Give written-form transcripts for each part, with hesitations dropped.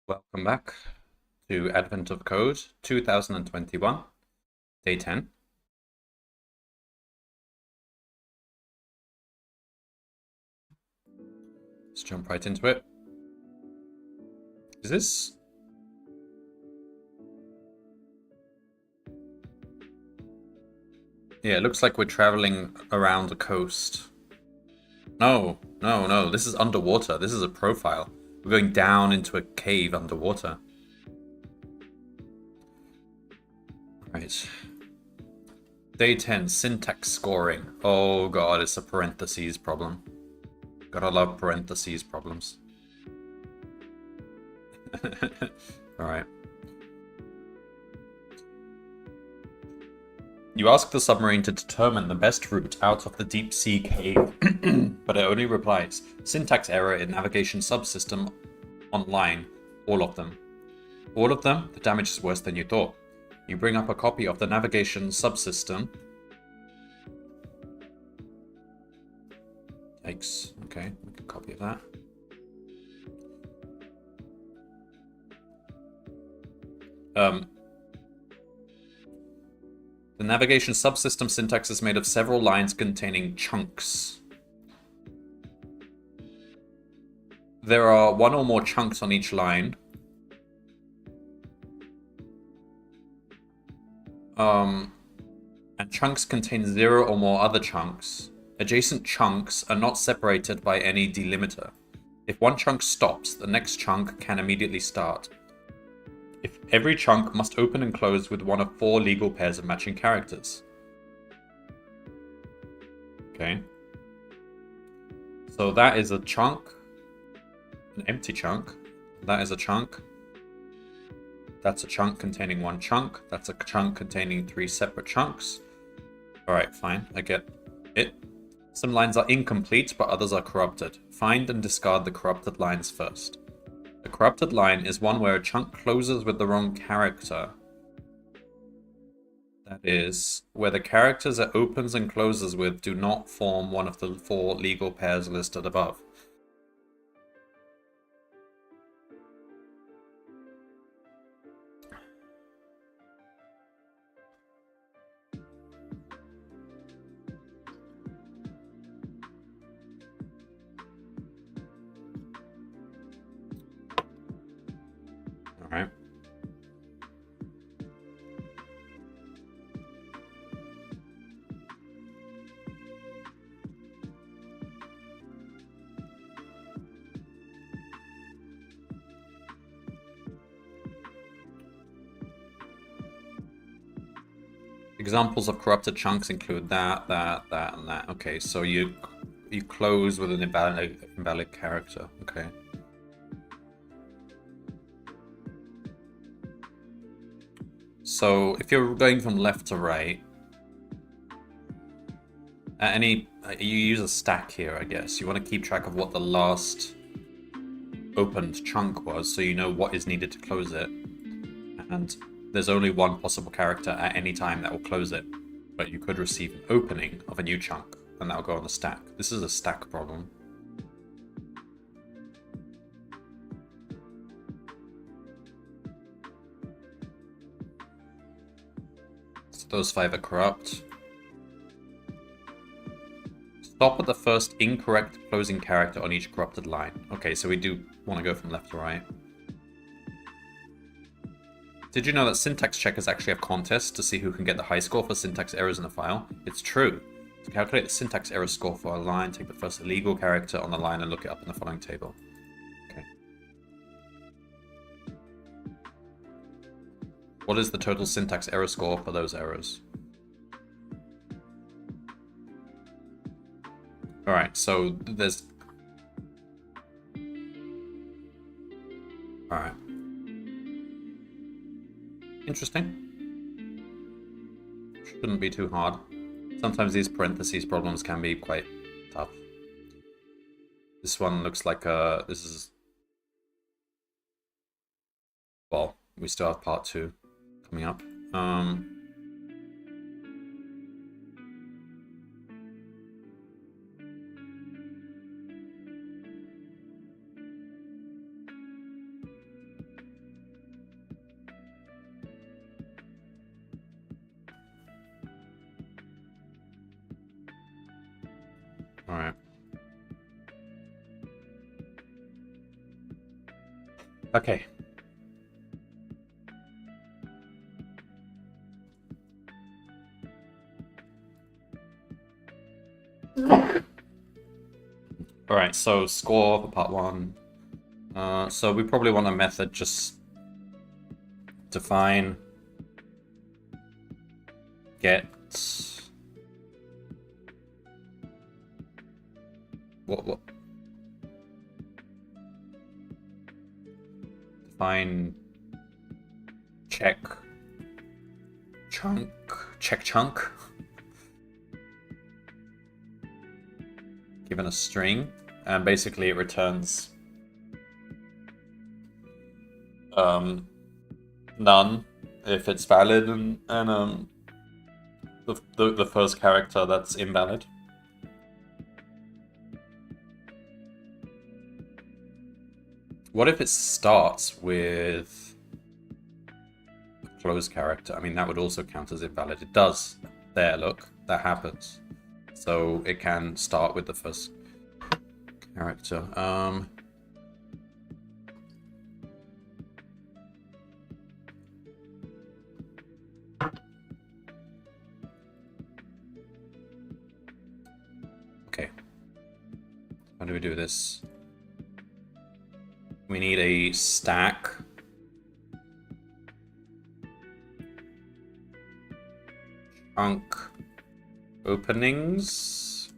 Welcome back to Advent of Code 2021, day 10. Let's jump right into it. Is this... Yeah, it looks like we're traveling around the coast. No, this is underwater. This is a profile. We're going down into a cave underwater. Right. Day 10, syntax scoring. Oh god, it's a parentheses problem. Gotta love parentheses problems. Alright. You ask the submarine to determine the best route out of the deep sea cave, but it only replies, syntax error in navigation subsystem online. All of them. All of them? The damage is worse than you thought. You bring up a copy of the navigation subsystem. Yikes. Okay, make a copy of that. The navigation subsystem syntax is made of several lines containing chunks. There are one or more chunks on each line. And chunks contain 0 or more other chunks. Adjacent chunks are not separated by any delimiter. If one chunk stops, the next chunk can immediately start. If every chunk must open and close with one of 4 legal pairs of matching characters. Okay. So that is a chunk. An empty chunk. That is a chunk. That's a chunk containing 1 chunk. That's a chunk containing 3 separate chunks. Alright, fine. I get it. Some lines are incomplete, but others are corrupted. Find and discard the corrupted lines first. A corrupted line is one where a chunk closes with the wrong character. That is, where the characters it opens and closes with do not form one of the 4 legal pairs listed above. Alright. Examples of corrupted chunks include that, and that. Okay, so you close with an invalid character. Okay. So if you're going from left to right, you use a stack here, I guess. You want to keep track of what the last opened chunk was, so you know what is needed to close it. And there's only one possible character at any time that will close it, but you could receive an opening of a new chunk, and that will go on the stack. This is a stack problem. So those 5 are corrupt. Stop at the first incorrect closing character on each corrupted line. Okay, so we do want to go from left to right. Did you know that syntax checkers actually have contests to see who can get the high score for syntax errors in a file? It's true. To calculate the syntax error score for a line, take the first illegal character on the line and look it up in the following table. Okay. What is the total syntax error score for those errors? Alright, so there's... Alright. Interesting. Shouldn't be too hard. Sometimes these parentheses problems can be quite tough. This one looks like this is... Well, we still have part 2 coming up. Alright. Okay. Alright, so score for part 1. So we probably want a method just define get what define check chunk given a string, and basically it returns none if it's valid, and the first character that's invalid. What if it starts with a closed character? I mean, that would also count as invalid. It does. There, look, that happens. So it can start with the first character. Okay. How do we do this? We need a stack. Chunk openings.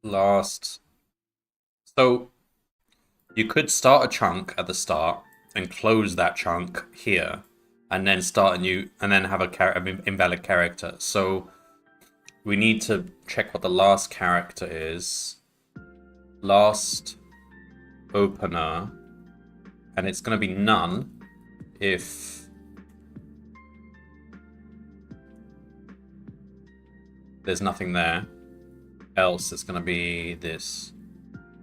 Last. So you could start a chunk at the start and close that chunk here, and then start a new, and then have an invalid character. So we need to check what the last character is. Last opener, and it's going to be none if there's nothing there. Else it's going to be this.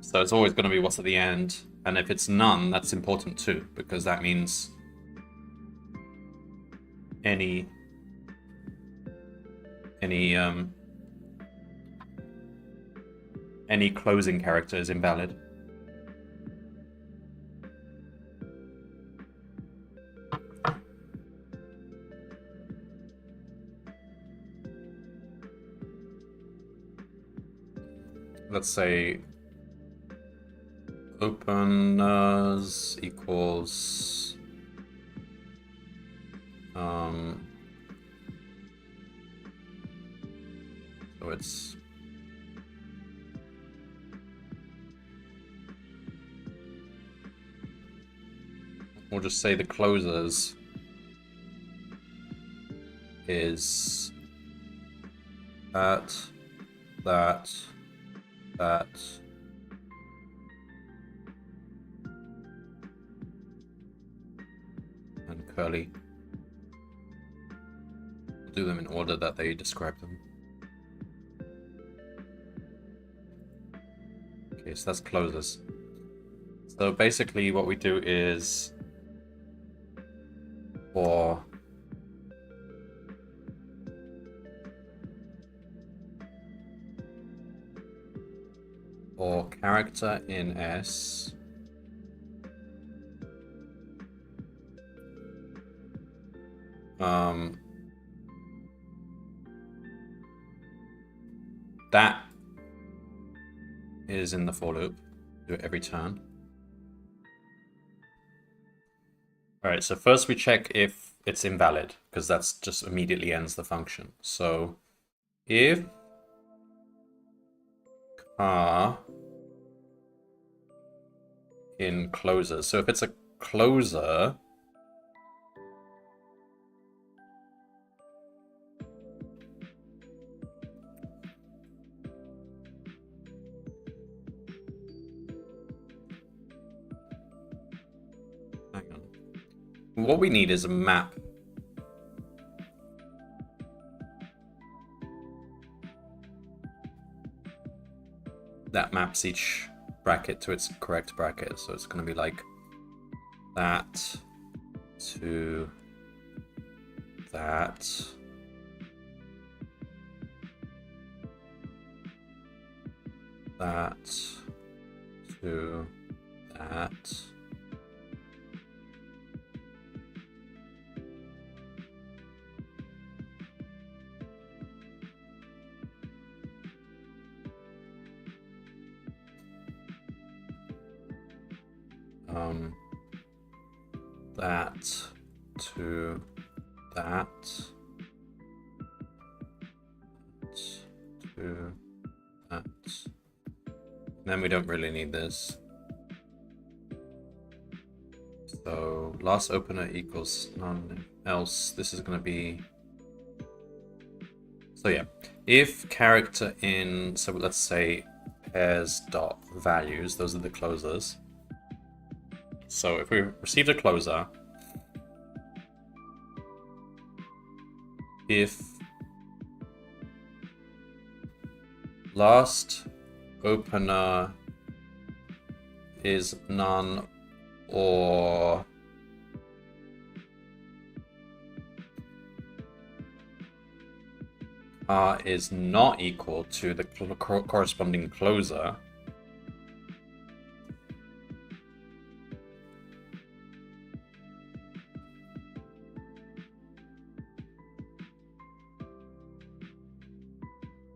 So it's always going to be what's at the end, and if it's none, that's important too, because that means any closing character is invalid. Let's say openers equals so it's we'll just say the closers is that and curly. We'll do them in order that they describe them. Okay, so that's closers. So basically what we do is for character in S, that is in the for loop. Do it every turn. Alright, so first we check if it's invalid, because that's just immediately ends the function. So if car in closer, so if it's a closer, hang on. What we need is a map. That maps each bracket to its correct bracket. So it's going to be like that to that. That to that. That to that. To that. Then we don't really need this. So last opener equals none else. This is going to be. So yeah, if character in, so let's say pairs dot values, those are the closers. So if we received a closer, if last opener is none or is not equal to the corresponding closer,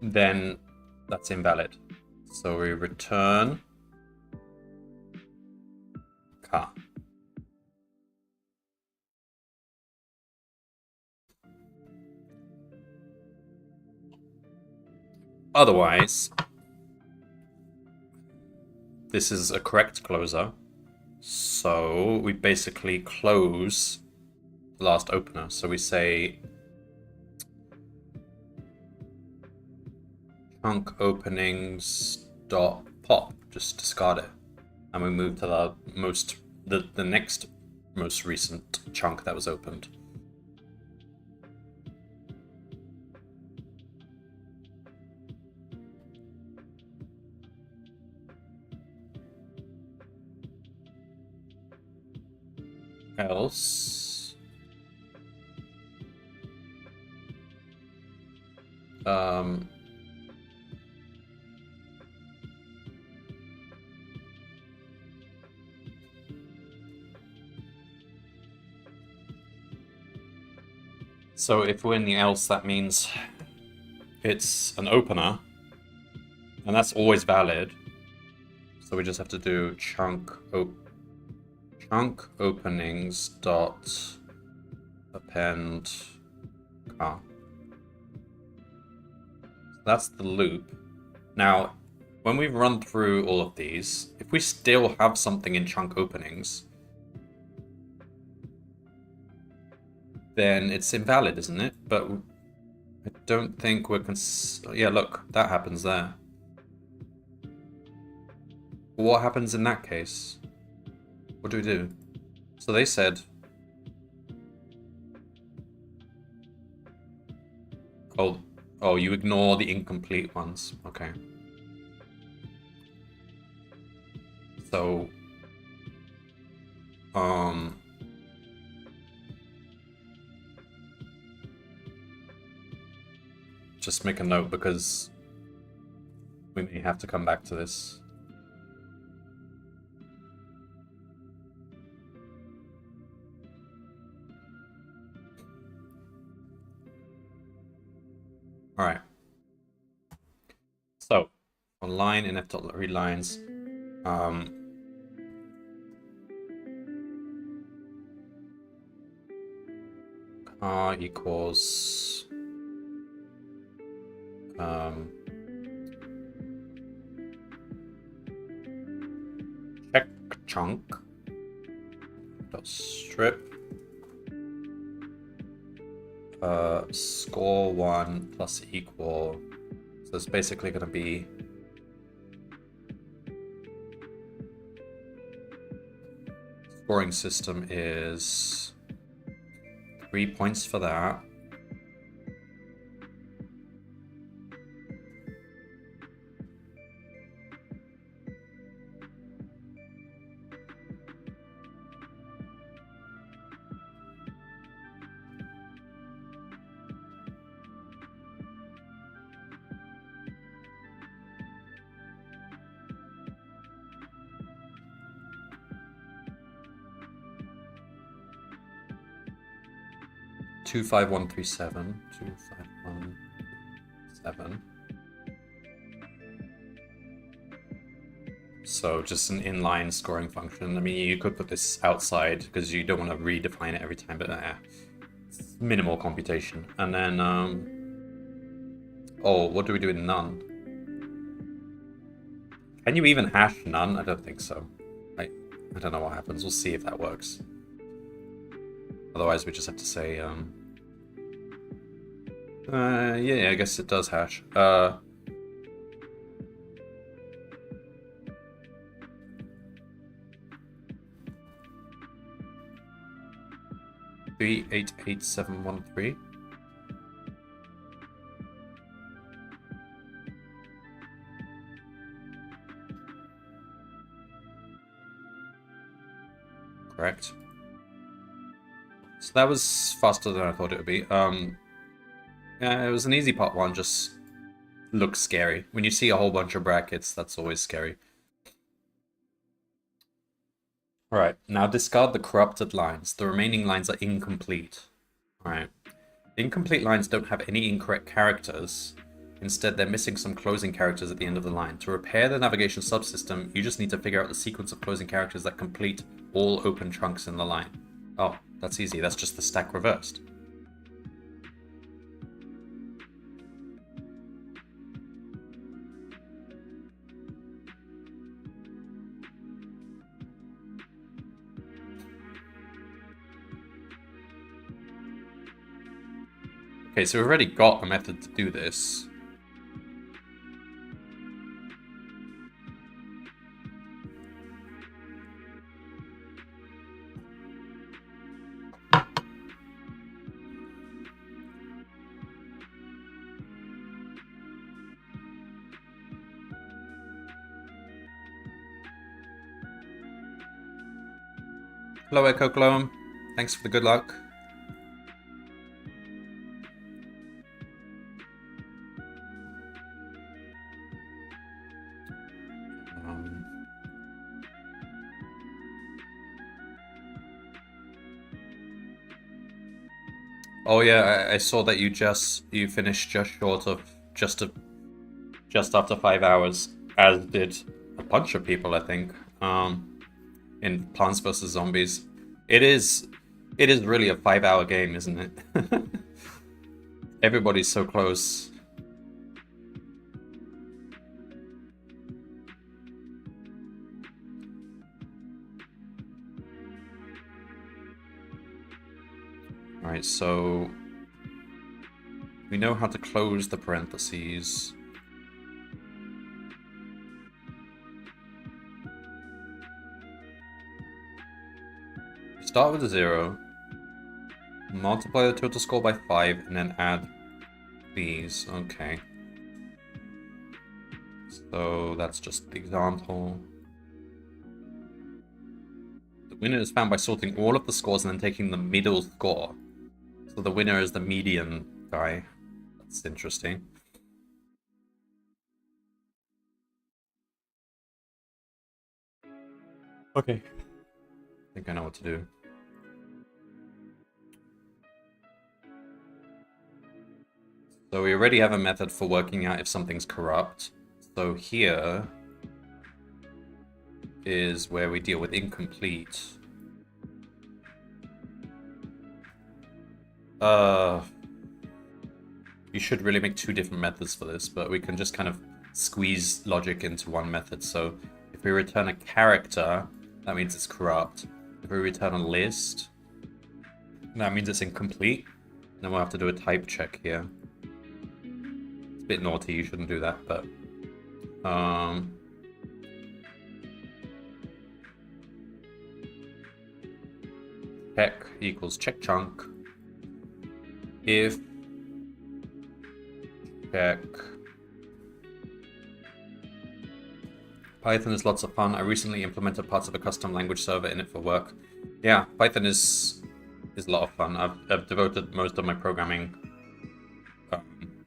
then that's invalid. So we return car. Otherwise, this is a correct closer. So we basically close the last opener. So we say chunk openings dot pop, just discard it, and we move to the next most recent chunk that was opened. Else so if we're in the else, that means it's an opener, and that's always valid. So we just have to do chunk openings dot append car. That's the loop. Now, when we run through all of these, if we still have something in chunk openings, then it's invalid, isn't it? But I don't think we're yeah, look, that happens there. What happens in that case? What do we do? So they said... Oh, you ignore the incomplete ones. Okay. So... just make a note because we may have to come back to this. All right. So online in f.read lines, car equals check chunk dot strip score 1 plus equal. So it's basically going to be scoring system is 3 points for that. Two 5-1-3-7. 2-5-1-7. So just an inline scoring function. I mean, you could put this outside because you don't want to redefine it every time, but it's minimal computation. And then, oh, what do we do with none? Can you even hash none? I don't think so. I don't know what happens. We'll see if that works. Otherwise, we just have to say, yeah, I guess it does hash. 388713. Correct. So that was faster than I thought it would be. Yeah, it was an easy part one, just looks scary. When you see a whole bunch of brackets, that's always scary. Alright, now discard the corrupted lines. The remaining lines are incomplete. Alright. Incomplete lines don't have any incorrect characters. Instead, they're missing some closing characters at the end of the line. To repair the navigation subsystem, you just need to figure out the sequence of closing characters that complete all open chunks in the line. Oh, that's easy. That's just the stack reversed. Okay, so we've already got a method to do this. Hello, Echo Clone. Thanks for the good luck. Oh yeah, I saw that you finished just short of just after 5 hours, as did bunch of people, I think, in Plants vs. Zombies. It is really a 5-hour game, isn't it? Everybody's so close. Alright, so we know how to close the parentheses. Start with a 0, multiply the total score by 5, and then add these. Okay. So that's just the example. The winner is found by sorting all of the scores and then taking the middle score. So the winner is the median guy. That's interesting. Okay. I think I know what to do. So we already have a method for working out if something's corrupt. So here is where we deal with incomplete. You should really make 2 different methods for this, but we can just kind of squeeze logic into one method. So if we return a character, that means it's corrupt. If we return a list, that means it's incomplete. Then we'll have to do a type check here. It's a bit naughty, you shouldn't do that, but check equals check chunk if check. Python is lots of fun. I recently implemented parts of a custom language server in it for work. Yeah, Python is a lot of fun. I've devoted most of my programming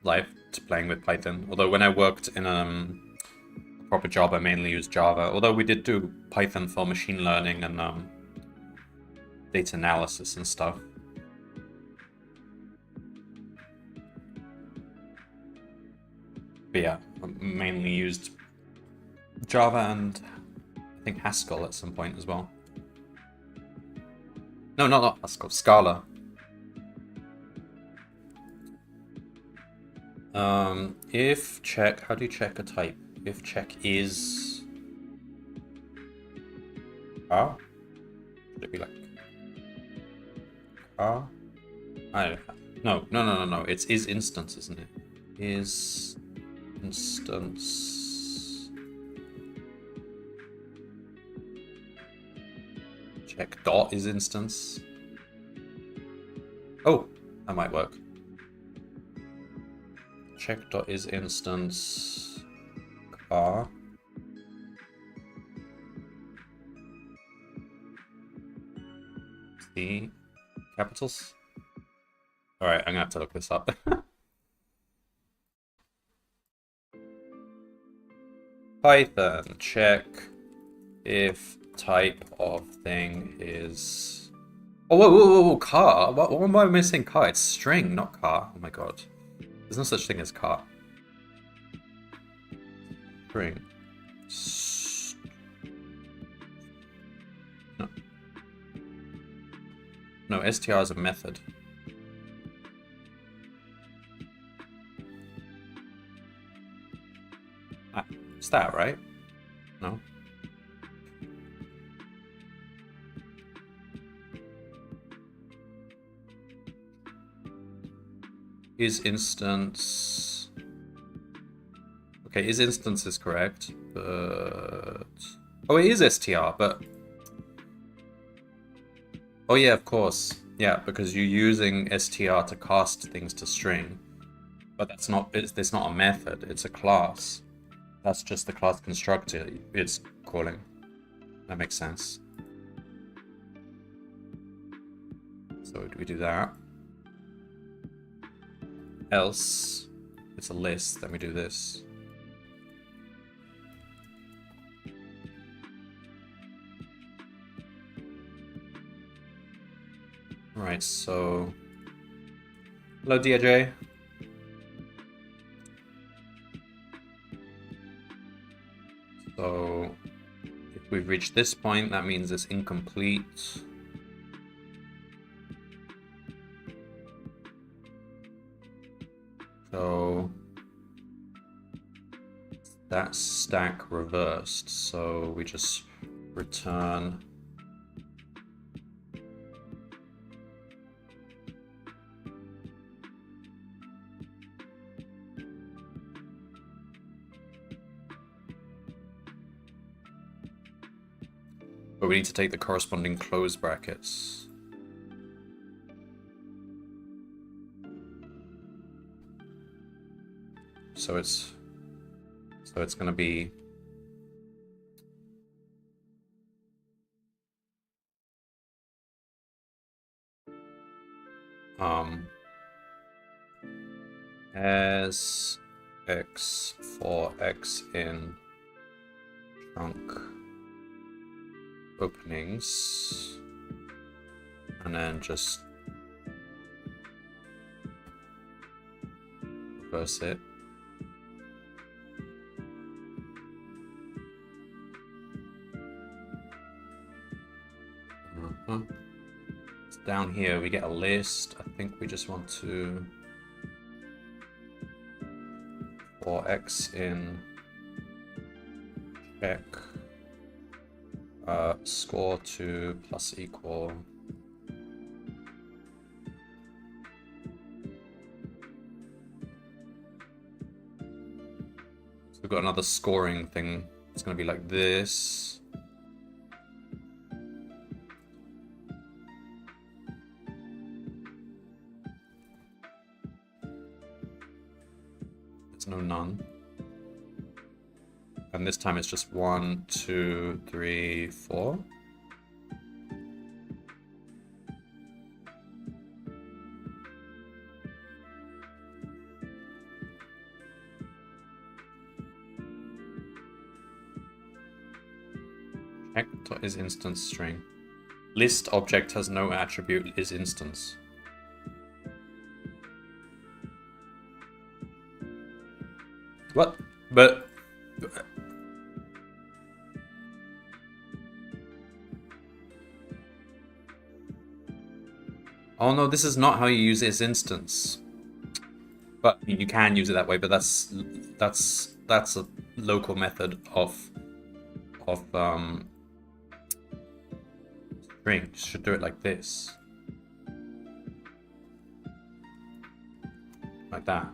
life to playing with Python. Although when I worked in a proper job, I mainly used Java. Although we did do Python for machine learning and data analysis and stuff. But yeah, I mainly used Java and I think Haskell at some point as well. No, not Haskell, Scala. If check, how do you check a type? If check is car? Should it be like car? I don't know. No. It's is instance, isn't it? Is instance. Check dot is instance. Oh, that might work. Check dot is instance car. C capitals. All right, I'm gonna have to look this up. Python check if type of thing is. Oh, whoa, car. What am I missing? Car. It's string, not car. Oh my god. There's no such thing as car. String. No. No, str is a method. Is that right? No. Is instance. Okay, is instance is correct, but oh, it is str, but oh yeah, of course, yeah, because you're using str to cast things to string, but that's not. It's not a method. It's a class. That's just the class constructor it's calling. That makes sense. So we do that. Else, it's a list, then we do this. Alright, so... Hello, DJ. So... we've reached this point, that means it's incomplete. So that stack reversed, so we just return but we need to take the corresponding close brackets. So it's going to be as x for x in trunk openings, and then just reverse it. So down here we get a list. I think we just want to for x in check score to plus equal so we've got another scoring thing. It's going to be like this. There's no none. And this time it's just 1, 2, 3, 4. Check is instance string. List object has no attribute is instance. What? But oh no, this is not how you use is instance. But I mean, you can use it that way, but that's a local method of string. You should do it like this. Like that.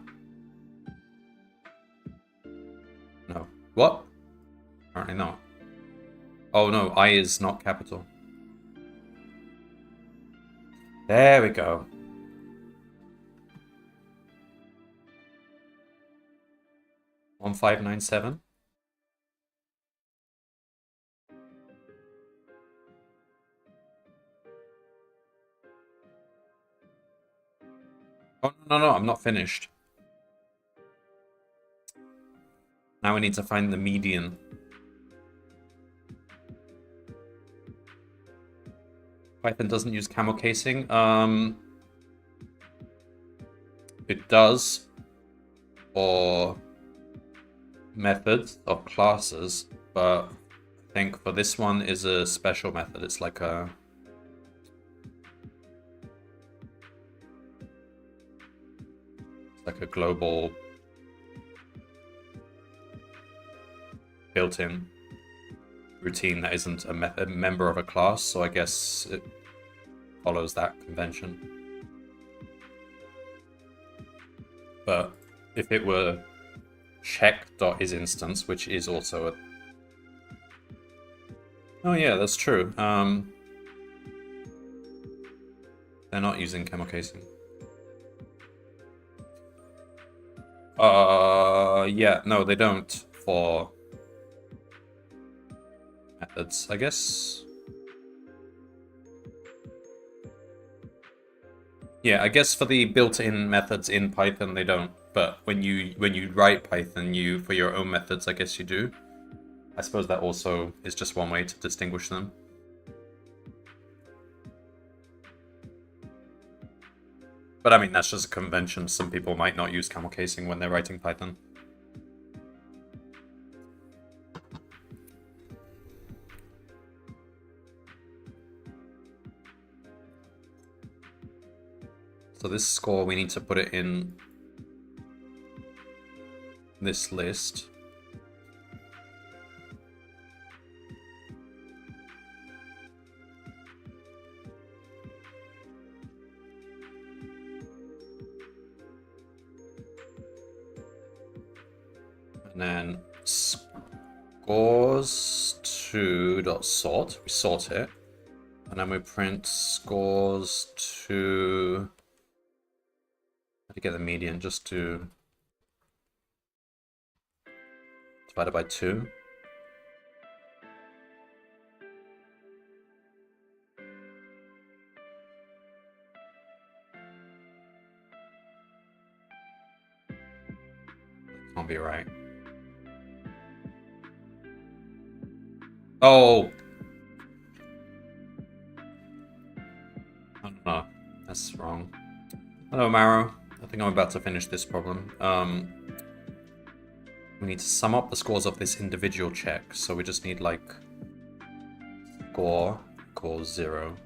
No. What? Apparently not. Oh no, I is not capital. There we go. On 597. Oh no, I'm not finished. Now we need to find the median. Python doesn't use camel casing. It does for methods of classes, but I think for this one is a special method. It's like a global built-in routine that isn't a member of a class, so I guess it follows that convention. But if it were check.isInstance, which is also a... Oh yeah, that's true. They're not using camel casing. Yeah, no, they don't for methods, I guess. Yeah, I guess for the built-in methods in Python they don't, but when you write Python, you for your own methods, I guess you do. I suppose that also is just one way to distinguish them. But I mean, that's just a convention. Some people might not use camel casing when they're writing Python. So this score, we need to put it in this list. And then scores to dot sort. We sort it. And then we print scores to, how to get the median, just to divided by 2. That can't be right. Oh! I don't know. That's wrong. Hello, Maro. I think I'm about to finish this problem. We need to sum up the scores of this individual check. So we just need, like, score equals 0.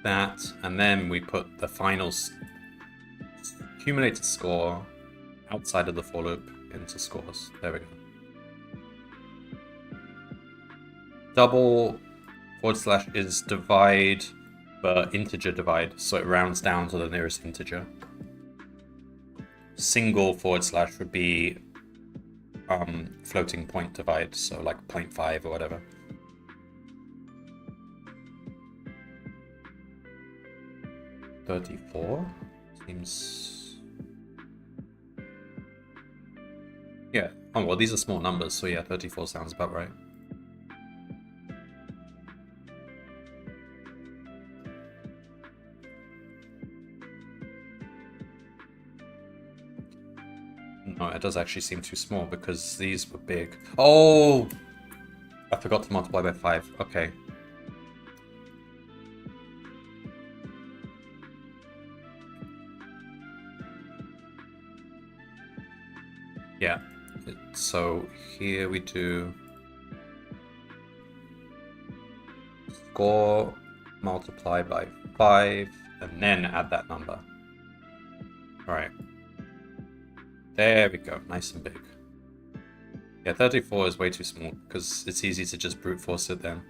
That, and then we put the final accumulated score outside of the for loop into scores. There we go. Double / is divide, but integer divide, so it rounds down to the nearest integer. Single / would be floating point divide, so like 0.5 or whatever. $34 seems, yeah. Oh well, these are small numbers, so yeah, 34 sounds about right. No, it does actually seem too small because these were big. Oh! I forgot to multiply by 5. Okay. Yeah. So here we do score multiply by 5 and then add that number. All right. There we go, nice and big. Yeah, 34 is way too small because it's easy to just brute force it then.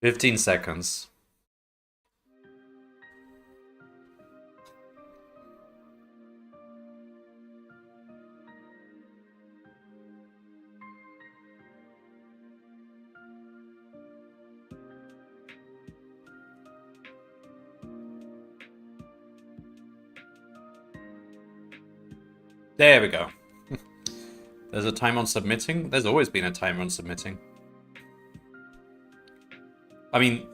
"15 seconds. There we go. There's a time on submitting. There's always been a timer on submitting. I mean,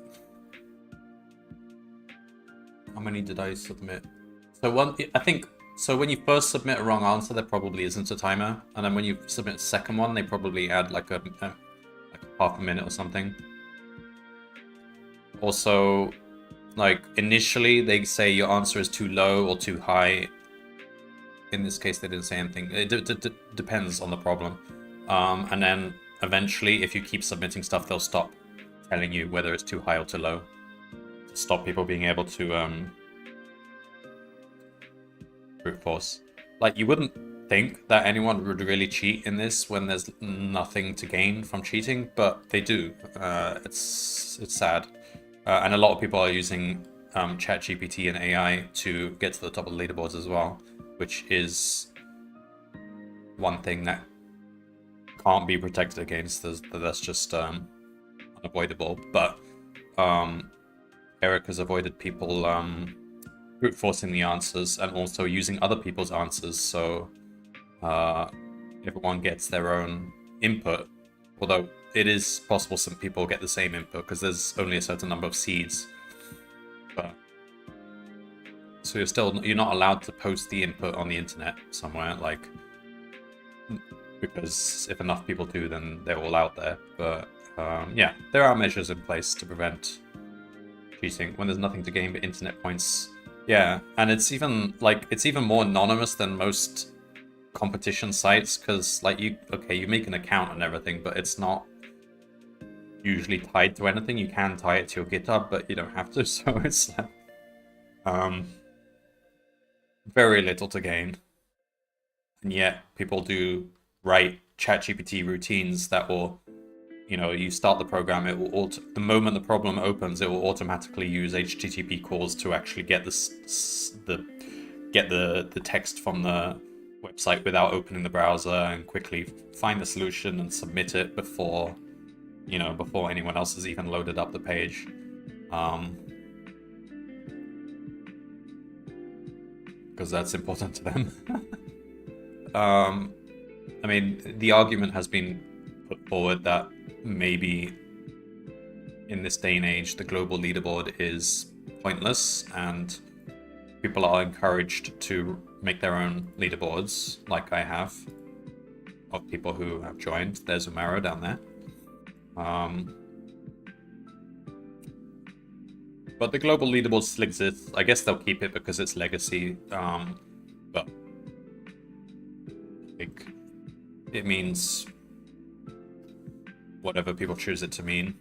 how many did I submit? So I think, so when you first submit a wrong answer, there probably isn't a timer. And then when you submit a second one, they probably add like a half a minute or something. Also, like initially they say your answer is too low or too high. In this case, they didn't say anything. It depends on the problem. And then eventually, if you keep submitting stuff, they'll stop telling you whether it's too high or too low. To stop people being able to brute force. Like, you wouldn't think that anyone would really cheat in this when there's nothing to gain from cheating, but they do. It's sad. And a lot of people are using ChatGPT and AI to get to the top of the leaderboards as well, which is one thing that can't be protected against. That's just unavoidable. But Eric has avoided people brute forcing the answers and also using other people's answers, so everyone gets their own input. Although it is possible some people get the same input because there's only a certain number of seeds. But so you're not allowed to post the input on the internet somewhere, like, because if enough people do, then they're all out there. But yeah, there are measures in place to prevent cheating when there's nothing to gain but internet points. Yeah, and it's even like it's even more anonymous than most competition sites because like you make an account and everything, but it's not usually tied to anything. You can tie it to your GitHub, but you don't have to. So it's very little to gain, and yet people do write ChatGPT routines that will, you start the program, it will the moment the problem opens, it will automatically use HTTP calls to actually get the text from the website without opening the browser, and quickly find the solution and submit it before anyone else has even loaded up the page. Because that's important to them. I mean, the argument has been put forward that maybe in this day and age, the global leaderboard is pointless, and people are encouraged to make their own leaderboards, like I have, of people who have joined. There's Umaro down there. But the global leaderboard still exists. I guess they'll keep it because it's legacy. But like, it means whatever people choose it to mean.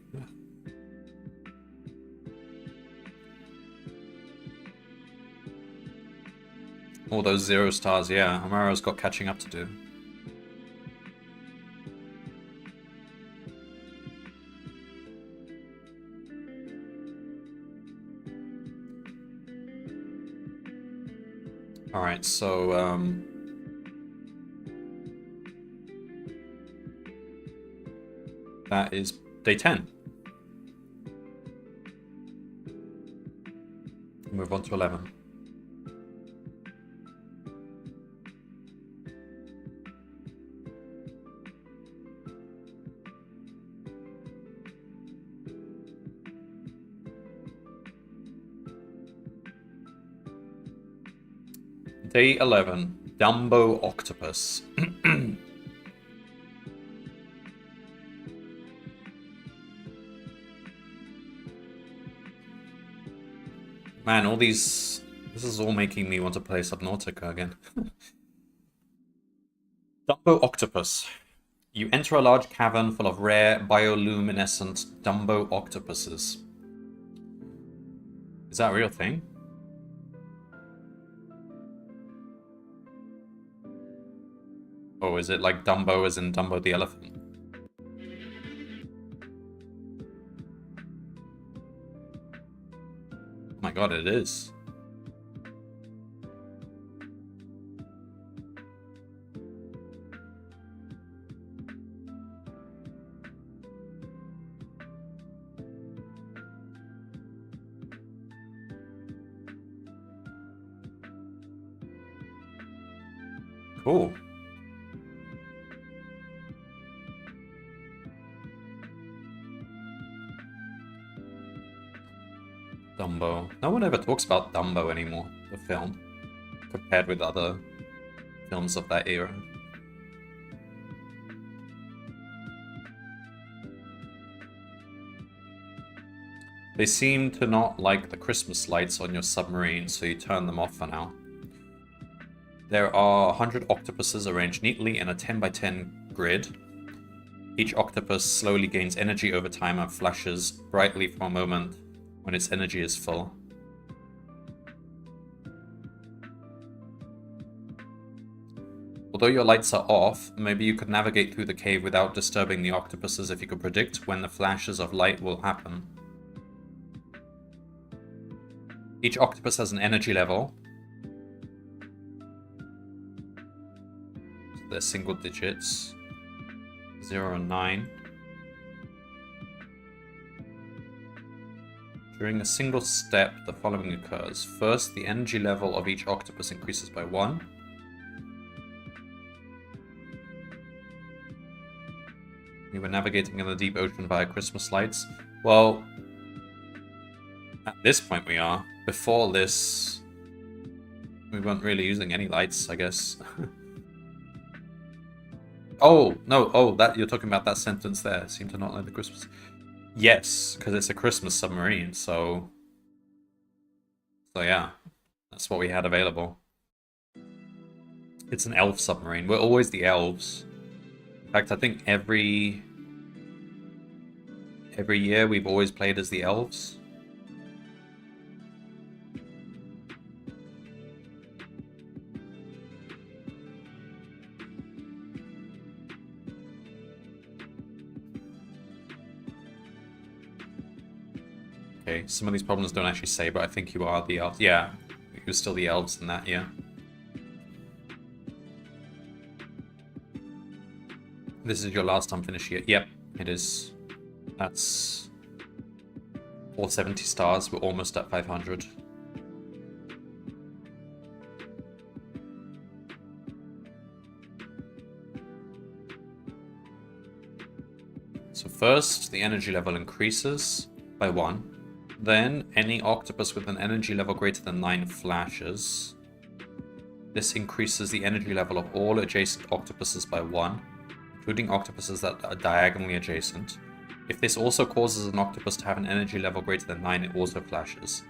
All those 0 stars, yeah. Amaro's got catching up to do. Alright, so that is day 10. Move on to 11. Day 11, Dumbo Octopus. Man, all these... This is all making me want to play Subnautica again. Dumbo Octopus. You enter a large cavern full of rare, bioluminescent Dumbo octopuses. Is that a real thing? Or is it like Dumbo as in Dumbo the elephant? Oh my god, it is. Cool. Dumbo. No one ever talks about Dumbo anymore, the film, compared with other films of that era. They seem to not like the Christmas lights on your submarine, so you turn them off for now. There are 100 octopuses arranged neatly in a 10 by 10 grid. Each octopus slowly gains energy over time and flashes brightly for a moment when its energy is full. Although your lights are off, maybe you could navigate through the cave without disturbing the octopuses if you could predict when the flashes of light will happen. Each octopus has an energy level. They're single digits. 0 and 9. During a single step, the following occurs. First, the energy level of each octopus increases by 1. We were navigating in the deep ocean via Christmas lights. Well, at this point we are. Before this, we weren't really using any lights, I guess. Oh, no, that you're talking about that sentence there. Seem to not like the Christmas. Yes, because it's a Christmas submarine, so So yeah, that's what we had available. It's an elf submarine. We're always the elves. In fact, I think every year we've always played as the elves. Okay, some of these problems don't actually say, but I think you are the elves. Yeah, you're still the elves in that, yeah. This is your last unfinished year. Yep, it is. That's 470 stars. We're almost at 500. So first, the energy level increases by 1. Then, any octopus with an energy level greater than 9 flashes. This increases the energy level of all adjacent octopuses by 1, including octopuses that are diagonally adjacent. If this also causes an octopus to have an energy level greater than 9, it also flashes.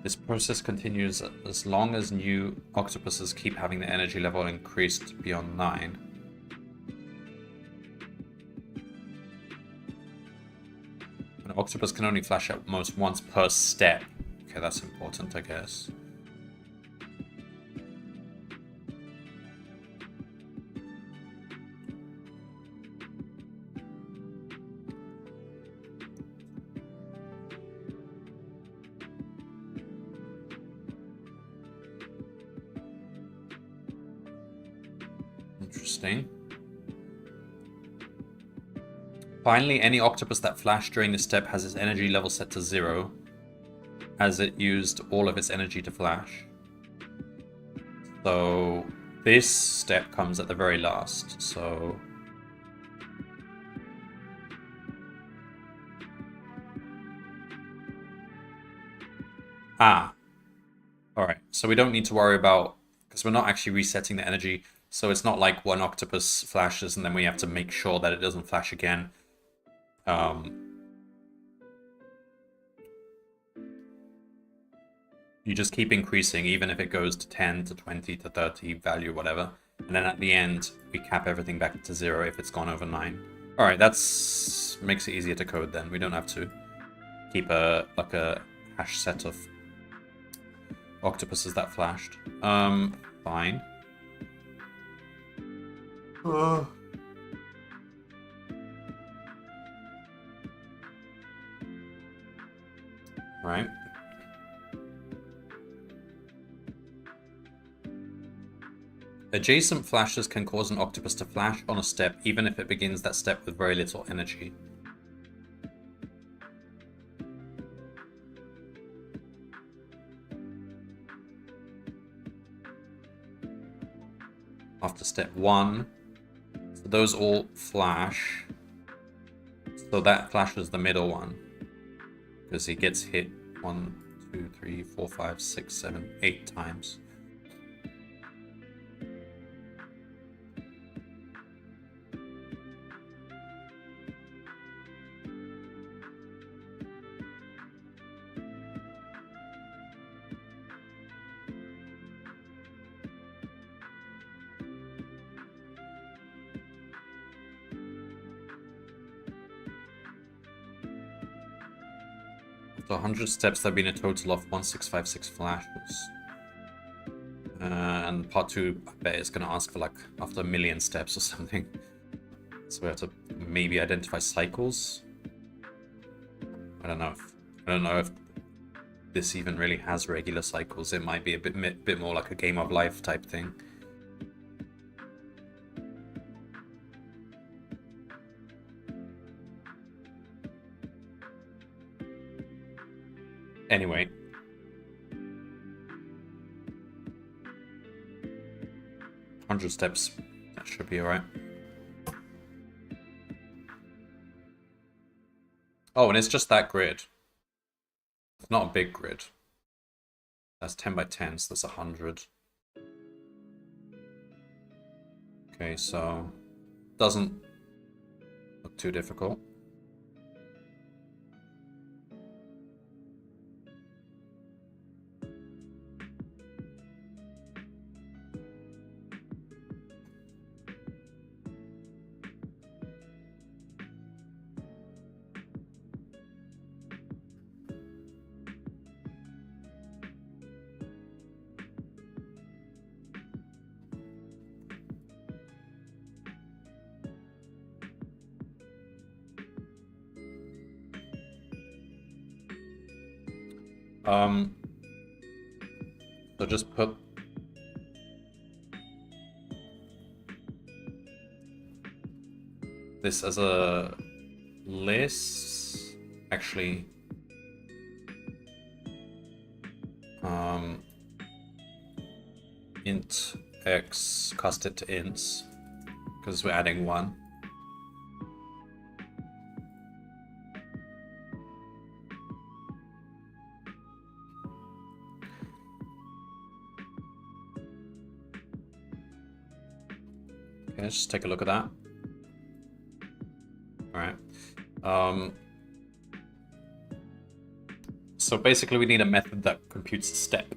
This process continues as long as new octopuses keep having the energy level increased beyond 9. An octopus can only flash at most once per step. Okay, that's important, I guess. Interesting. Finally, any octopus that flashed during this step has its energy level set to 0, as it used all of its energy to flash. So this step comes at the very last, so... Ah. Alright, so we don't need to worry about... because we're not actually resetting the energy, so it's not like one octopus flashes and then we have to make sure that it doesn't flash again. You just keep increasing, even if it goes to 10, to 20, to 30, value, whatever. And then at the end, we cap everything back to 0 if it's gone over 9. Alright, that's makes it easier to code then. We don't have to keep a hash set of octopuses that flashed. Fine. Right. Adjacent flashes can cause an octopus to flash on a step, even if it begins that step with very little energy. After step 1, so those all flash. So that flashes the middle one, because he gets hit 1, 2, 3, 4, 5, 6, 7, 8 times. So 100 steps, there have been a total of 1656 flashes. And part 2, I bet it's going to ask for like after 1,000,000 steps or something. So we have to maybe identify cycles. I don't know if this even really has regular cycles. It might be a bit more like a game of life type thing. Anyway. 100 steps. That should be alright. Oh, and it's just that grid. It's not a big grid. That's 10 by 10, so that's 100. Okay, so doesn't look too difficult. So just put this as a list. Actually, int x, cast it to ints because we're adding 1. Okay, let's just take a look at that. All right. So basically we need a method that computes a step.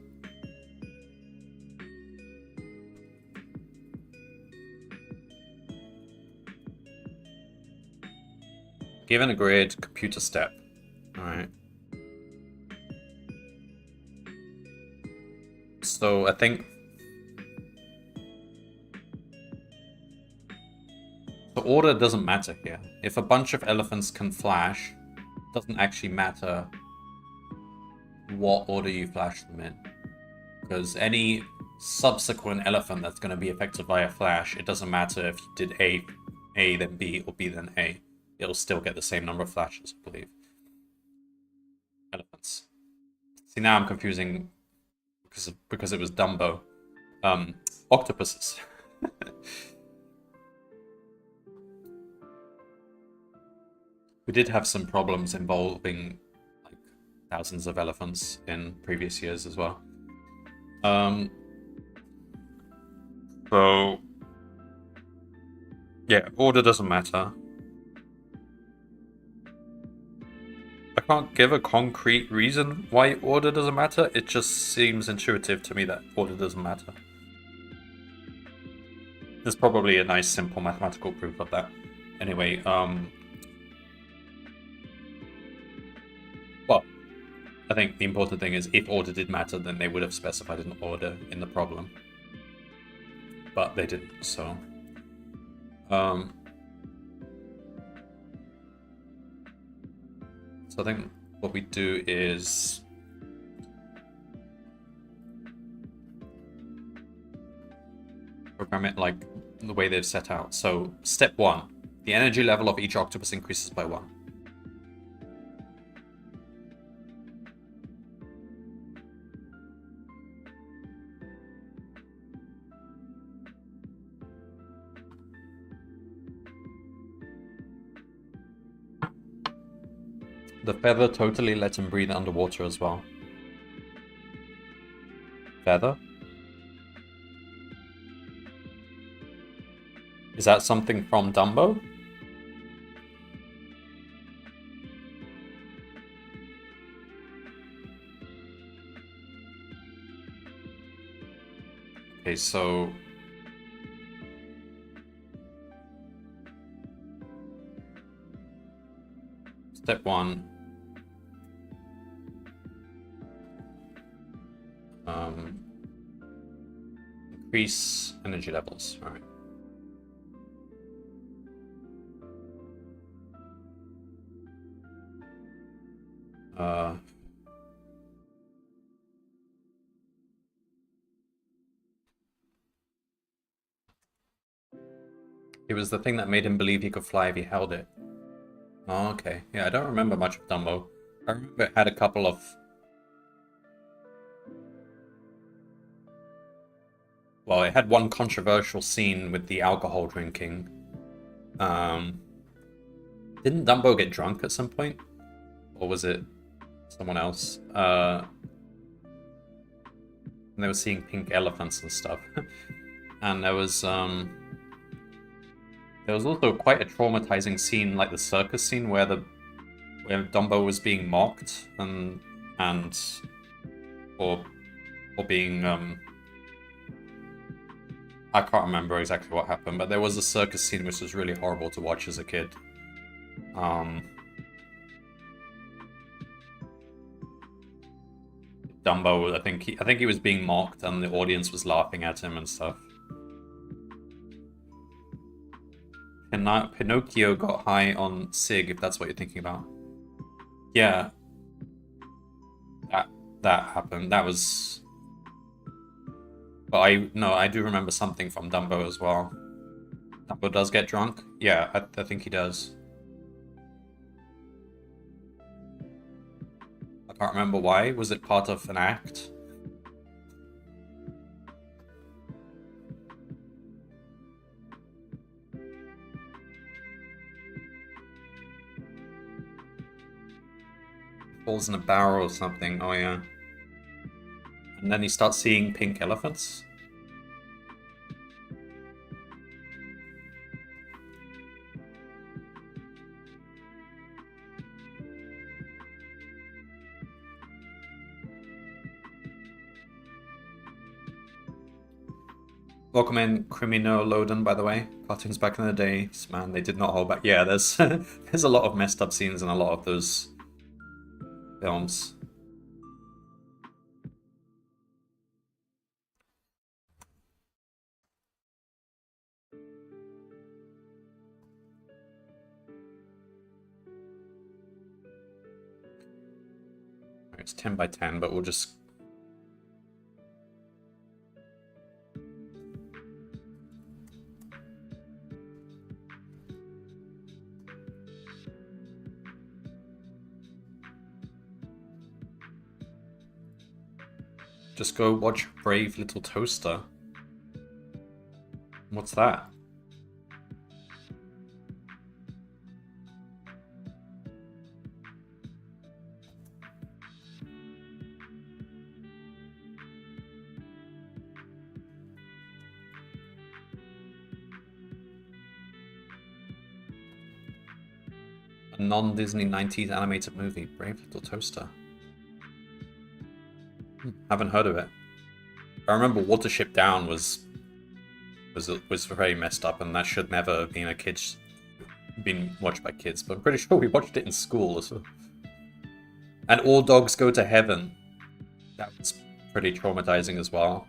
Given a grid, compute a step. All right. So I think the order doesn't matter here. If a bunch of elephants can flash, it doesn't actually matter what order you flash them in. Because any subsequent elephant that's going to be affected by a flash, it doesn't matter if you did A then B, or B then A. It'll still get the same number of flashes, I believe. Elephants. See, now I'm confusing because it was Dumbo. Octopuses. We did have some problems involving like thousands of elephants in previous years as well. So yeah, order doesn't matter. I can't give a concrete reason why order doesn't matter. It just seems intuitive to me that order doesn't matter. There's probably a nice simple mathematical proof of that. Anyway, well, I think the important thing is if order did matter, then they would have specified an order in the problem. But they didn't, so... So I think what we do is program it like the way they've set out. So step 1, the energy level of each octopus increases by 1. The feather totally let him breathe underwater as well. Feather? Is that something from Dumbo? Okay, so... Step 1. Increase energy levels. All right. It was the thing that made him believe he could fly if he held it. Oh, okay. Yeah, I don't remember much of Dumbo. I remember it had a couple of... Well, it had one controversial scene with the alcohol drinking. Didn't Dumbo get drunk at some point? Or was it someone else? And they were seeing pink elephants and stuff. And there was also quite a traumatizing scene, like the circus scene, where Dumbo was being mocked or being I can't remember exactly what happened, but there was a circus scene which was really horrible to watch as a kid. Dumbo, I think he was being mocked and the audience was laughing at him and stuff. Pinocchio got high on Sig, if that's what you're thinking about. Yeah. that happened. That was... But I do remember something from Dumbo as well. Dumbo does get drunk? Yeah, I think he does. I can't remember why. Was it part of an act? Falls in a barrel or something. Oh yeah. And then he starts seeing pink elephants. Welcome in, Crimino Loden, by the way. Cartoons back in the day, man, they did not hold back. Yeah, there's there's a lot of messed up scenes in a lot of those films. It's 10 by 10, but we'll just... Just go watch Brave Little Toaster. What's that? A non-Disney 90s animated movie, Brave Little Toaster. Haven't heard of it. I remember Watership Down was very messed up, and that should never have been watched by kids. But I'm pretty sure we watched it in school as well. And All Dogs Go to Heaven. That was pretty traumatizing as well.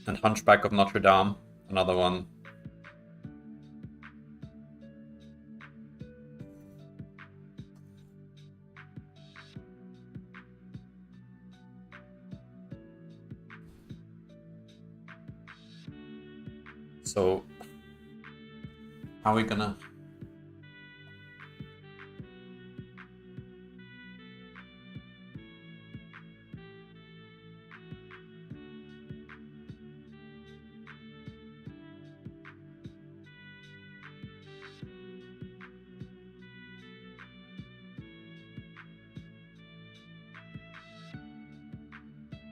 And Hunchback of Notre Dame, another one. So, how are we gonna...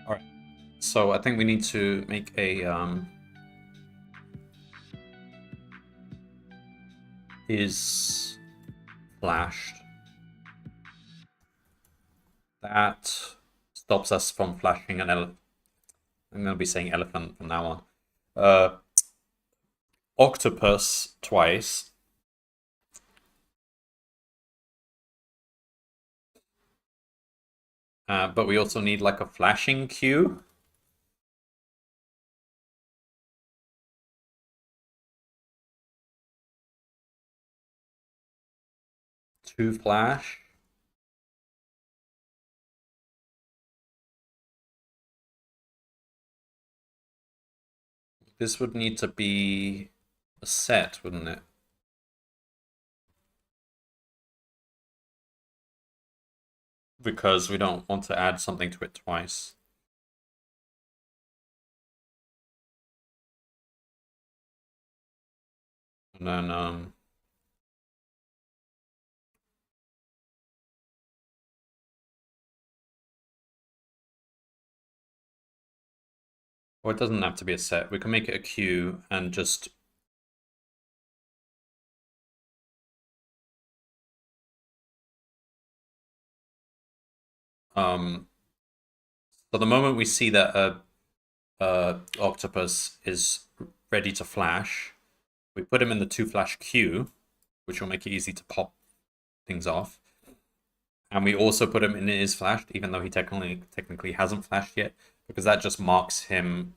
Alright, so I think we need to make a... is flashed. That stops us from flashing an elephant. I'm going to be saying elephant from now on. Octopus twice. But we also need like a flashing cue. To flash. This would need to be a set, wouldn't it? Because we don't want to add something to it twice. And then or it doesn't have to be a set. We can make it a queue and just... So the moment we see that a octopus is ready to flash, we put him in the to flash queue, which will make it easy to pop things off. And we also put him in is flashed, even though he technically hasn't flashed yet. because that just marks him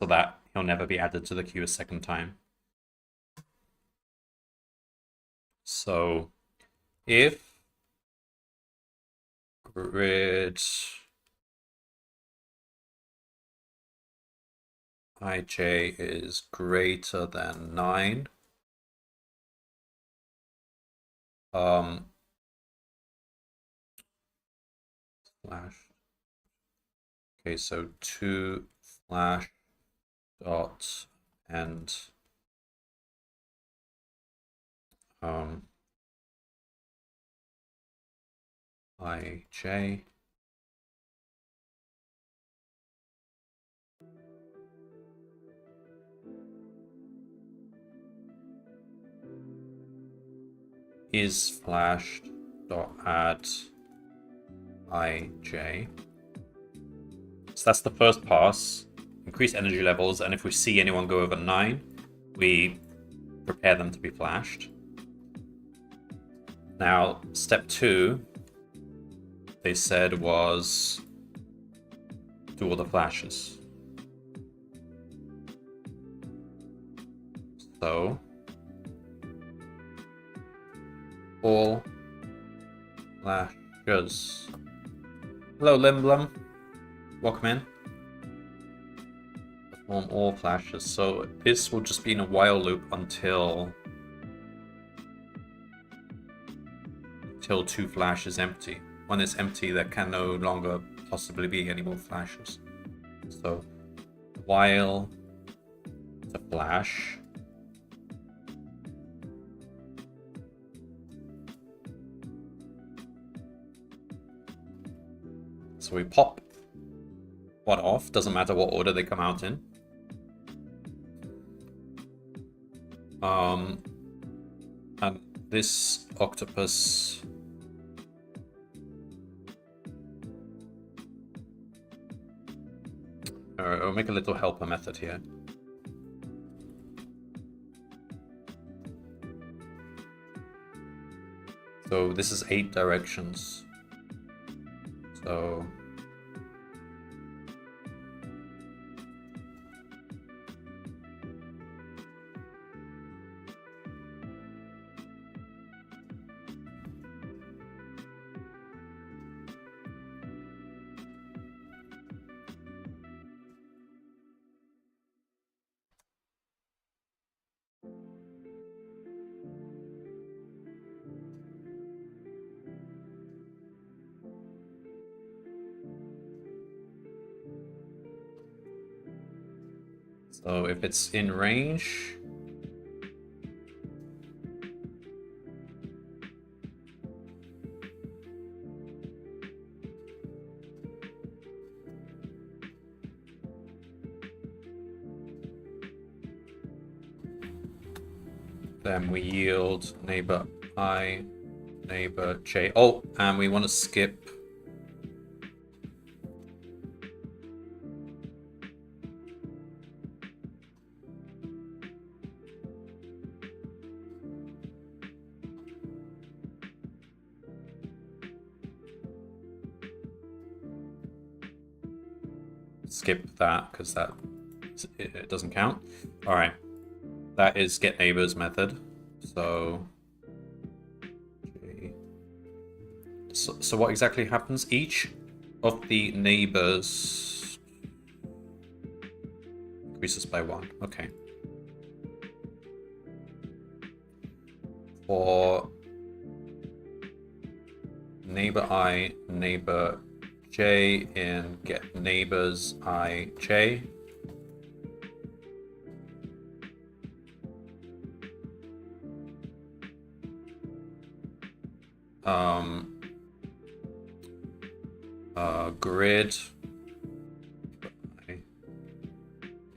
so that he'll never be added to the queue a second time. So if grid ij is greater than 9, flash. Okay, so 2 flash dot and ij is flashed dot add ij. So that's the first pass. Increase energy levels, and if we see anyone go over 9, we prepare them to be flashed. Now, step 2, they said, was do all the flashes. So all flashes. Hello, Limblum. Welcome in. Perform all flashes. So this will just be in a while loop until 2 flash is empty. When it's empty, there can no longer possibly be any more flashes. So while the flash so we pop one off, doesn't matter what order they come out in. And this octopus I'll make a little helper method here. So this is 8 directions. So So if it's in range, then we yield neighbor I, neighbor j. Oh, and we want to skip that because it doesn't count. All right, that is get neighbors method. So what exactly happens? Each of the neighbors increases by 1. Okay. For neighbor I, neighbor j in get neighbors I j. Grid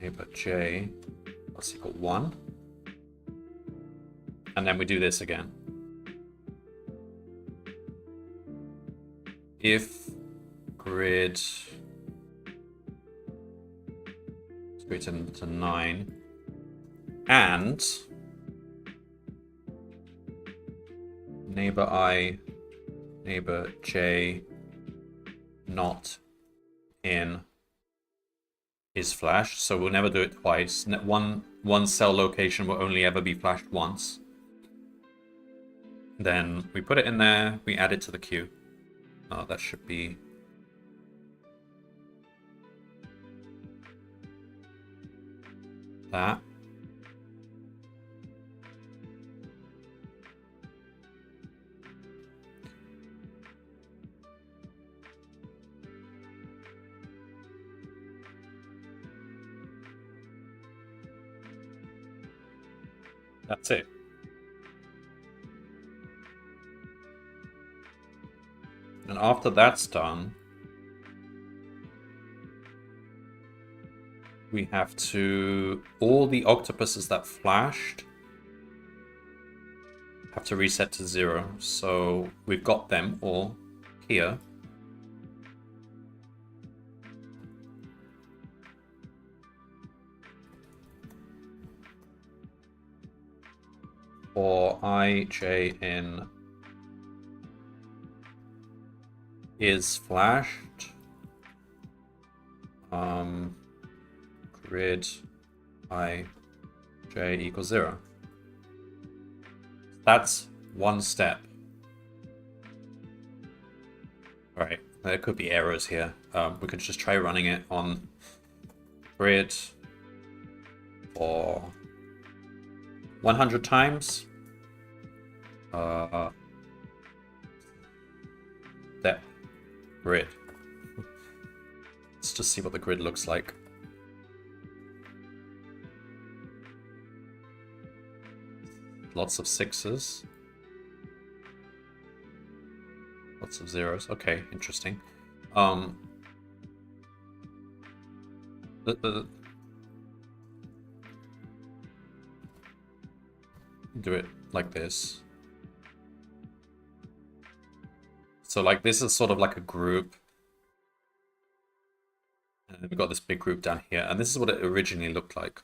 neighbor j let's equal 1, and then we do this again. If grid is greater than 9 and neighbor I, neighbor j not in is flashed, so we'll never do it twice. One cell location will only ever be flashed once. Then we put it in there, we add it to the queue. Oh, that should be... that. That's it. And after that's done, we have to... all the octopuses that flashed have to reset to 0. So we've got them all here. For I, J, N is flashed. Grid I, J equals 0. That's one step. All right, there could be errors here. We could just try running it on grid for 100 times. That grid. Let's just see what the grid looks like. Lots of 6s. Lots of 0s. Okay, interesting. Do it like this. So like this is sort of like a group. And we've got this big group down here. And this is what it originally looked like.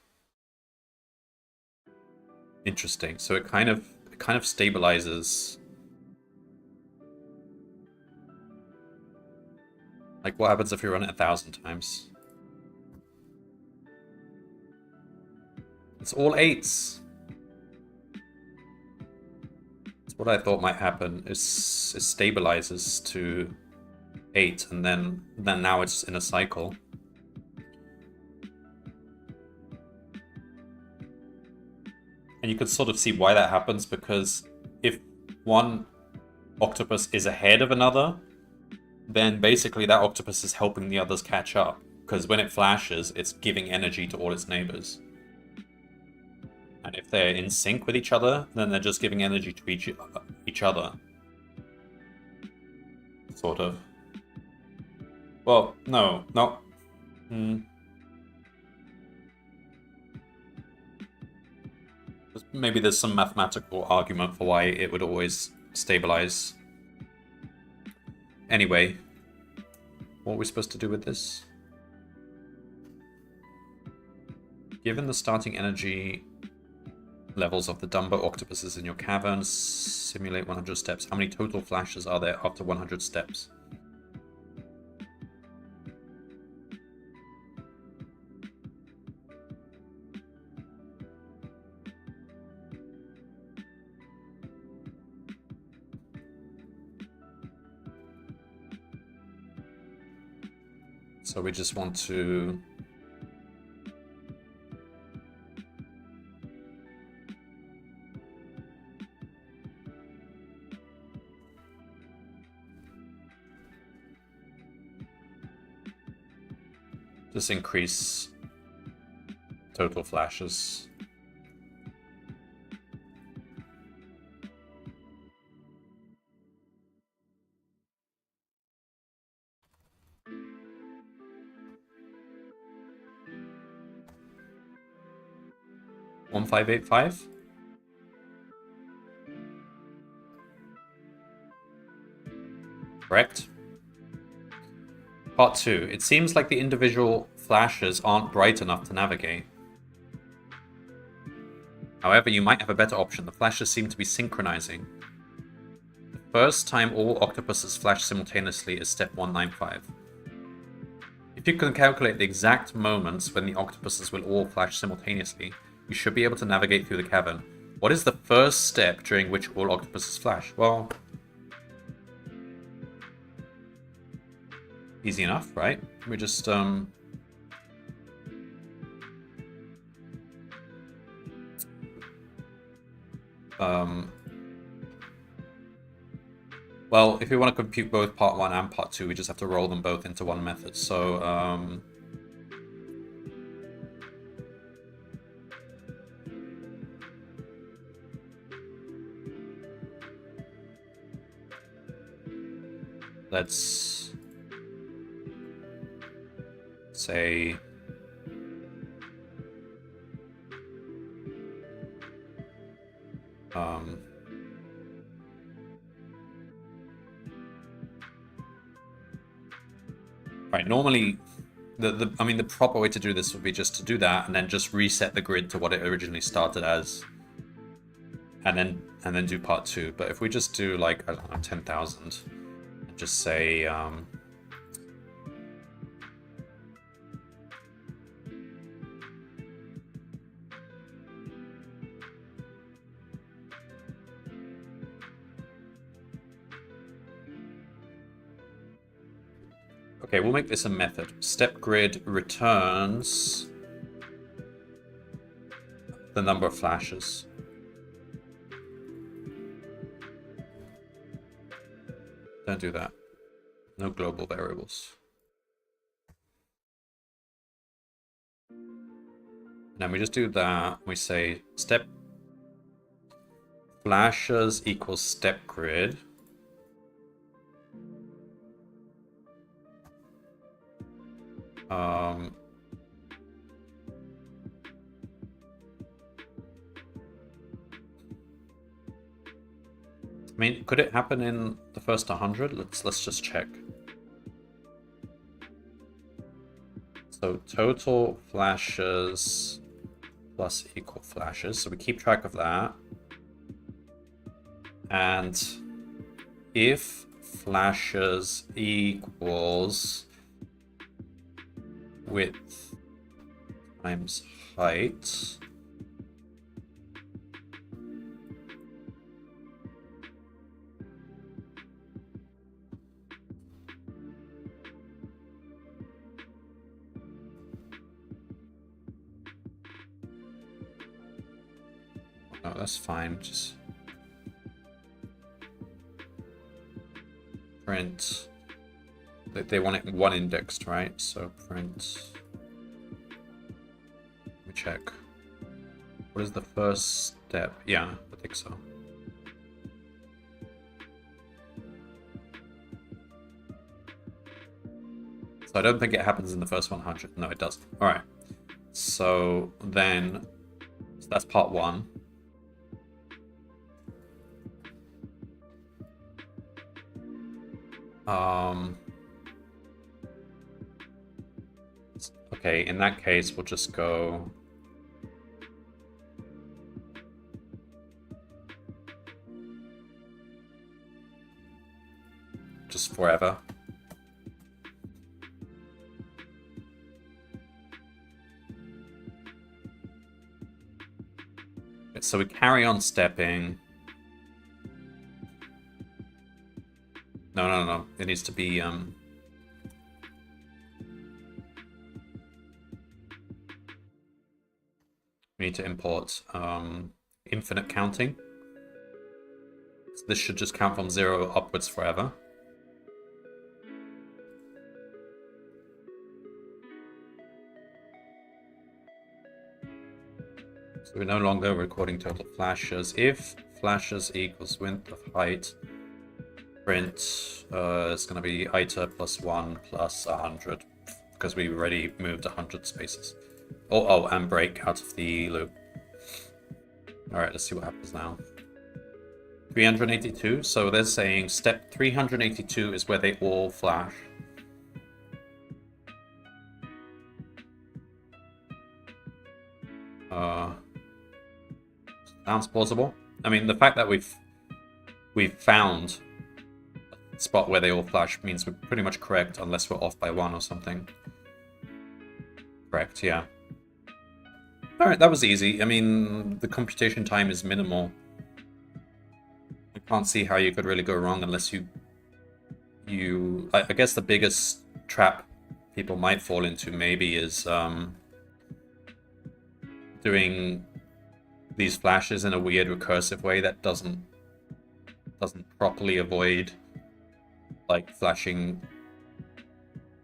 Interesting. So it kind of stabilizes. Like what happens if you run it 1,000 times? It's all 8s. That's what I thought might happen. It stabilizes to 8, and then now it's in a cycle. And you can sort of see why that happens, because if one octopus is ahead of another, then basically that octopus is helping the others catch up. Because when it flashes, it's giving energy to all its neighbors. And if they're in sync with each other, then they're just giving energy to each other. Sort of. Well, no. Maybe there's some mathematical argument for why it would always stabilize. Anyway, what are we supposed to do with this? Given the starting energy levels of the Dumbo octopuses in your cavern, simulate 100 steps. How many total flashes are there after 100 steps? So we just want to just increase total flashes. $1585. Correct. Part 2. It seems like the individual flashes aren't bright enough to navigate. However, you might have a better option. The flashes seem to be synchronizing. The first time all octopuses flash simultaneously is step 195. If If you can calculate the exact moments when the octopuses will all flash simultaneously, you should be able to navigate through the cavern. What is the first step during which all octopuses flash? Well, easy enough, right? We just well, if we want to compute both part 1 and part 2, we just have to roll them both into one method. So let's say right, normally I mean the proper way to do this would be just to do that and then just reset the grid to what it originally started as, and then do part 2. But if we just do like, I don't know, 10,000 and just say okay, we'll make this a method. Step grid returns the number of flashes. Don't do that. No global variables. And then we just do that. We say step flashes equals step grid. I mean, could it happen in the first 100? Let's just check. So total flashes plus equal flashes. So we keep track of that. And if flashes equals width times height, no, that's fine. Just print. They want it one indexed, right? So print. Let me check. What is the first step? Yeah, I think so. So I don't think it happens in the first 100. No, it doesn't. All right. So then, so that's part 1. Okay, in that case, we'll just go just forever. So we carry on stepping. No. It needs to be we need to import infinite counting. So this should just count from 0 upwards forever. So we're no longer recording total flashes. If flashes equals width of height, print it's going to be iter plus 1 plus 100, because we already moved 100 spaces. Oh, and break out of the loop. Alright, let's see what happens now. 382, so they're saying step 382 is where they all flash. Sounds plausible. I mean, the fact that we've found a spot where they all flash means we're pretty much correct, unless we're off by 1 or something. Correct, yeah. Alright, that was easy. I mean, the computation time is minimal. I can't see how you could really go wrong unless you... I guess the biggest trap people might fall into maybe is doing these flashes in a weird recursive way that doesn't properly avoid like flashing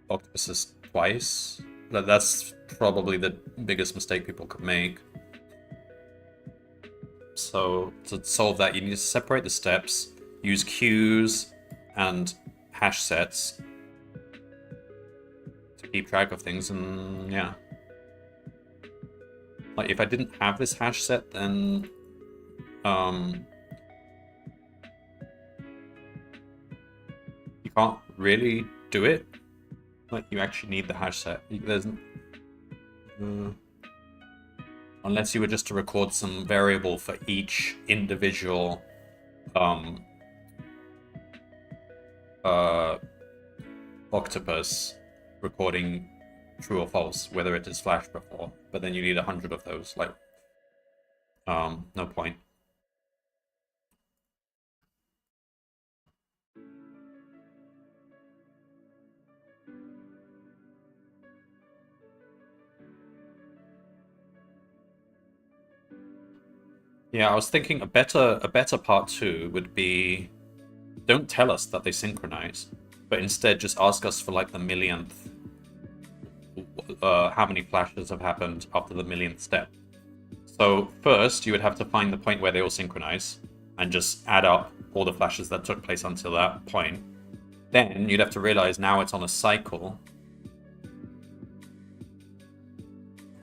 octopuses twice. That's probably the biggest mistake people could make. So to solve that, you need to separate the steps, use queues and hash sets to keep track of things, and yeah. Like if I didn't have this hash set, then you can't really do it. Like you actually need the hash set. There's unless you were just to record some variable for each individual octopus, recording true or false, whether it is flashed before. But then you need 100 of those. Like, no point. Yeah, I was thinking a better part 2 would be, don't tell us that they synchronize, but instead just ask us for like the millionth, how many flashes have happened after the millionth step. So first, you would have to find the point where they all synchronize, and just add up all the flashes that took place until that point. Then you'd have to realize now it's on a cycle.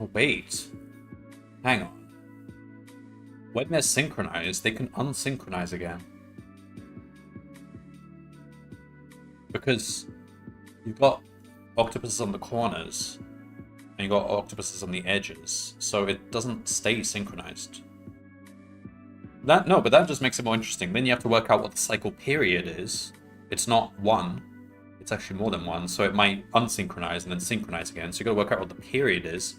Oh wait, hang on. When they're synchronized, they can unsynchronize again. Because you've got octopuses on the corners, and you've got octopuses on the edges, so it doesn't stay synchronized. But that just makes it more interesting. Then you have to work out what the cycle period is. It's not one, it's actually more than one, so it might unsynchronize and then synchronize again. So you've got to work out what the period is,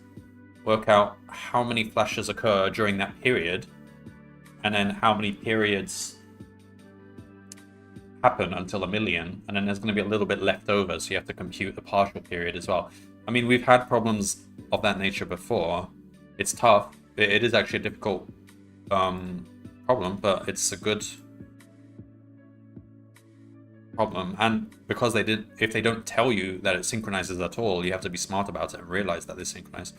work out how many flashes occur during that period, and then how many periods happen until a million, and then there's going to be a little bit left over, so you have to compute the partial period as well. I mean, we've had problems of that nature before. It's tough. It is actually a difficult problem, but it's a good problem. And because if they don't tell you that it synchronizes at all, you have to be smart about it and realize that they synchronize.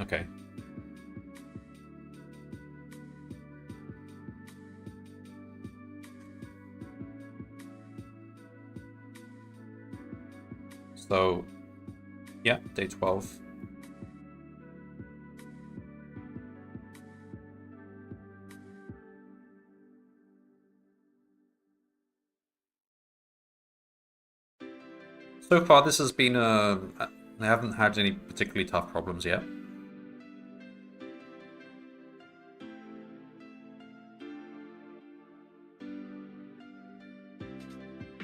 Okay. So, yeah, day 12. So far, this has been I haven't had any particularly tough problems yet.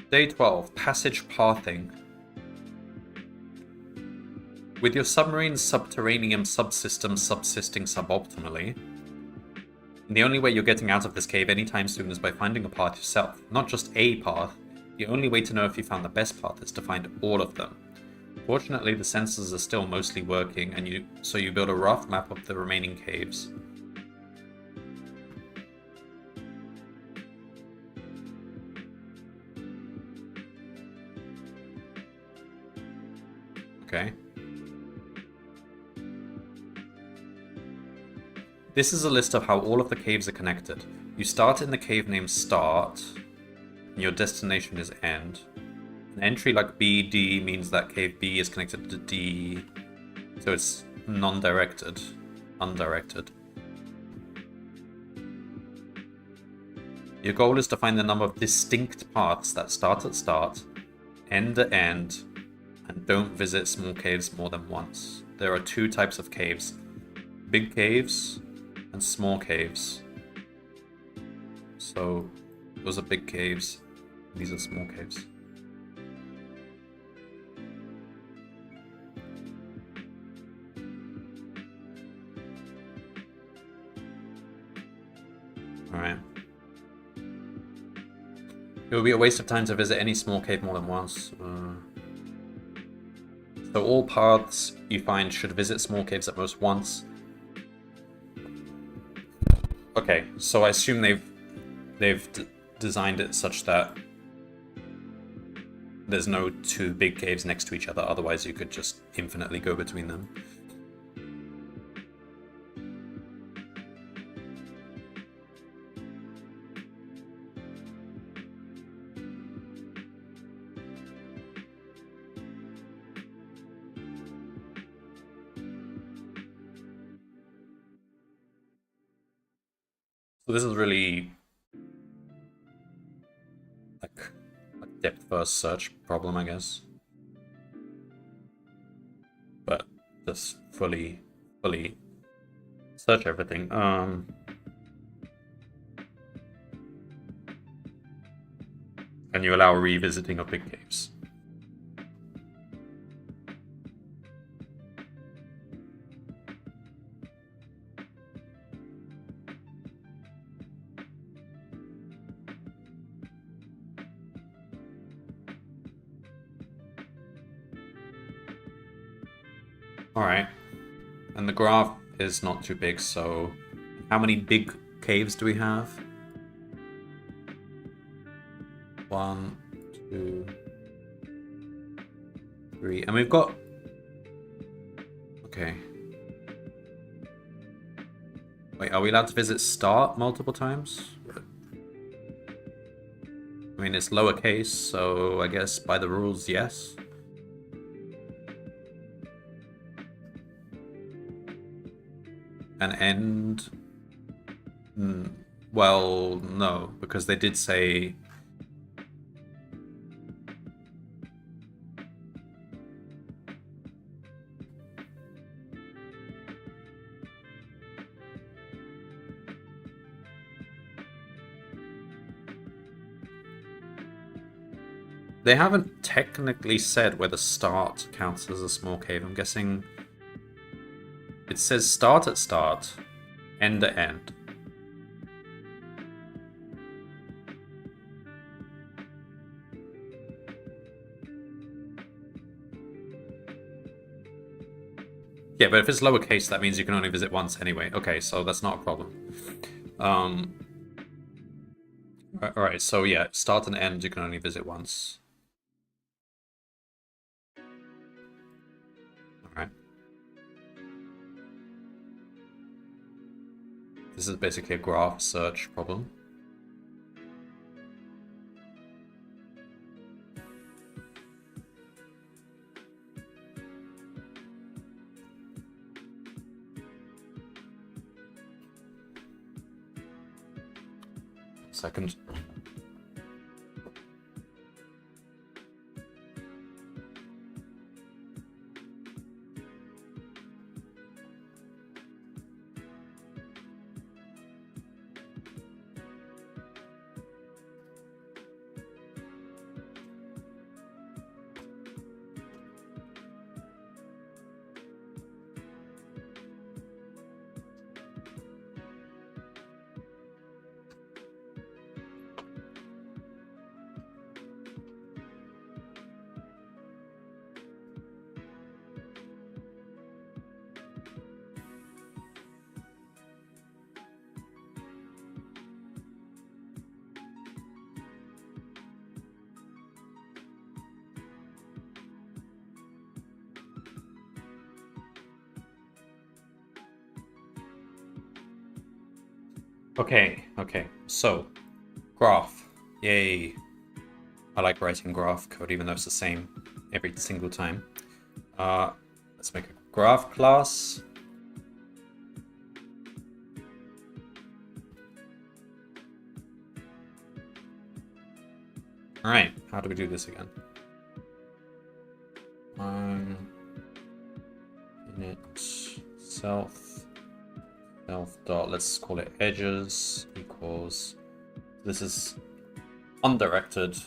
Day 12, passage pathing. With your submarine's subterranean subsystem subsisting suboptimally, the only way you're getting out of this cave anytime soon is by finding a path yourself. Not just a path. The only way to know if you found the best path is to find all of them. Fortunately, the sensors are still mostly working, and so you build a rough map of the remaining caves. Okay. This is a list of how all of the caves are connected. You start in the cave named Start, and your destination is End. An entry like BD means that cave B is connected to D, so it's non-directed, undirected. Your goal is to find the number of distinct paths that start at start, end at end, and don't visit small caves more than once. There are 2 types of caves: big caves and small caves. So Those are big caves. These are small caves. Alright. It would be a waste of time to visit any small cave more than once. So all paths you find should visit small caves at most once. Okay, so I assume they've designed it such that there's no two big caves next to each other, otherwise you could just infinitely go between them. So this is really like a depth first search problem, I guess. But just fully search everything. And you allow revisiting of big caves. Alright. And the graph is not too big, so how many big caves do we have? 1, 2, 3. And we've got... Okay. Wait, are we allowed to visit start multiple times? I mean, it's lowercase, so I guess by the rules, yes. And end... well, no, because they did say... They haven't technically said whether start counts as a small cave. I'm guessing it says start at start, end at end. Yeah, but if it's lowercase, that means you can only visit once anyway. Okay, so that's not a problem. Alright, so yeah, start and end you can only visit once. Alright. This is basically a graph search problem. Second. Okay, so graph, yay. I like writing graph code even though it's the same every single time. Let's make a graph class. Alright, how do we do this again? Init self dot, let's call it edges equals, this is undirected.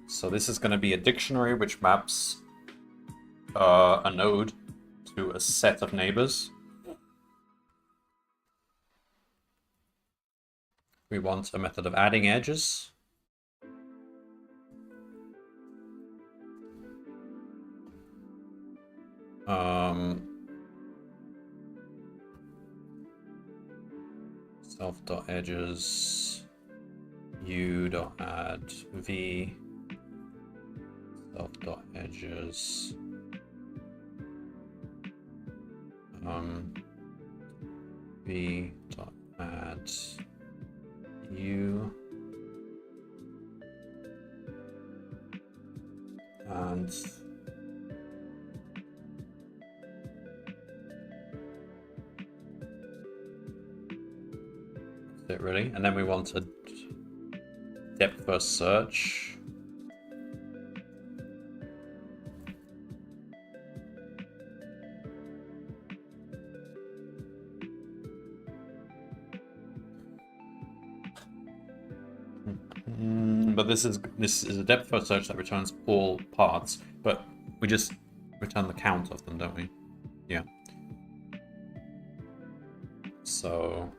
So this is going to be a dictionary which maps a node to a set of neighbors. We want a method of adding edges. Self.edges u.add v self.edges v.add u and that's it really. And then we want a depth first search. But this is a depth first search that returns all paths, but we just return the count of them, don't we? Yeah. So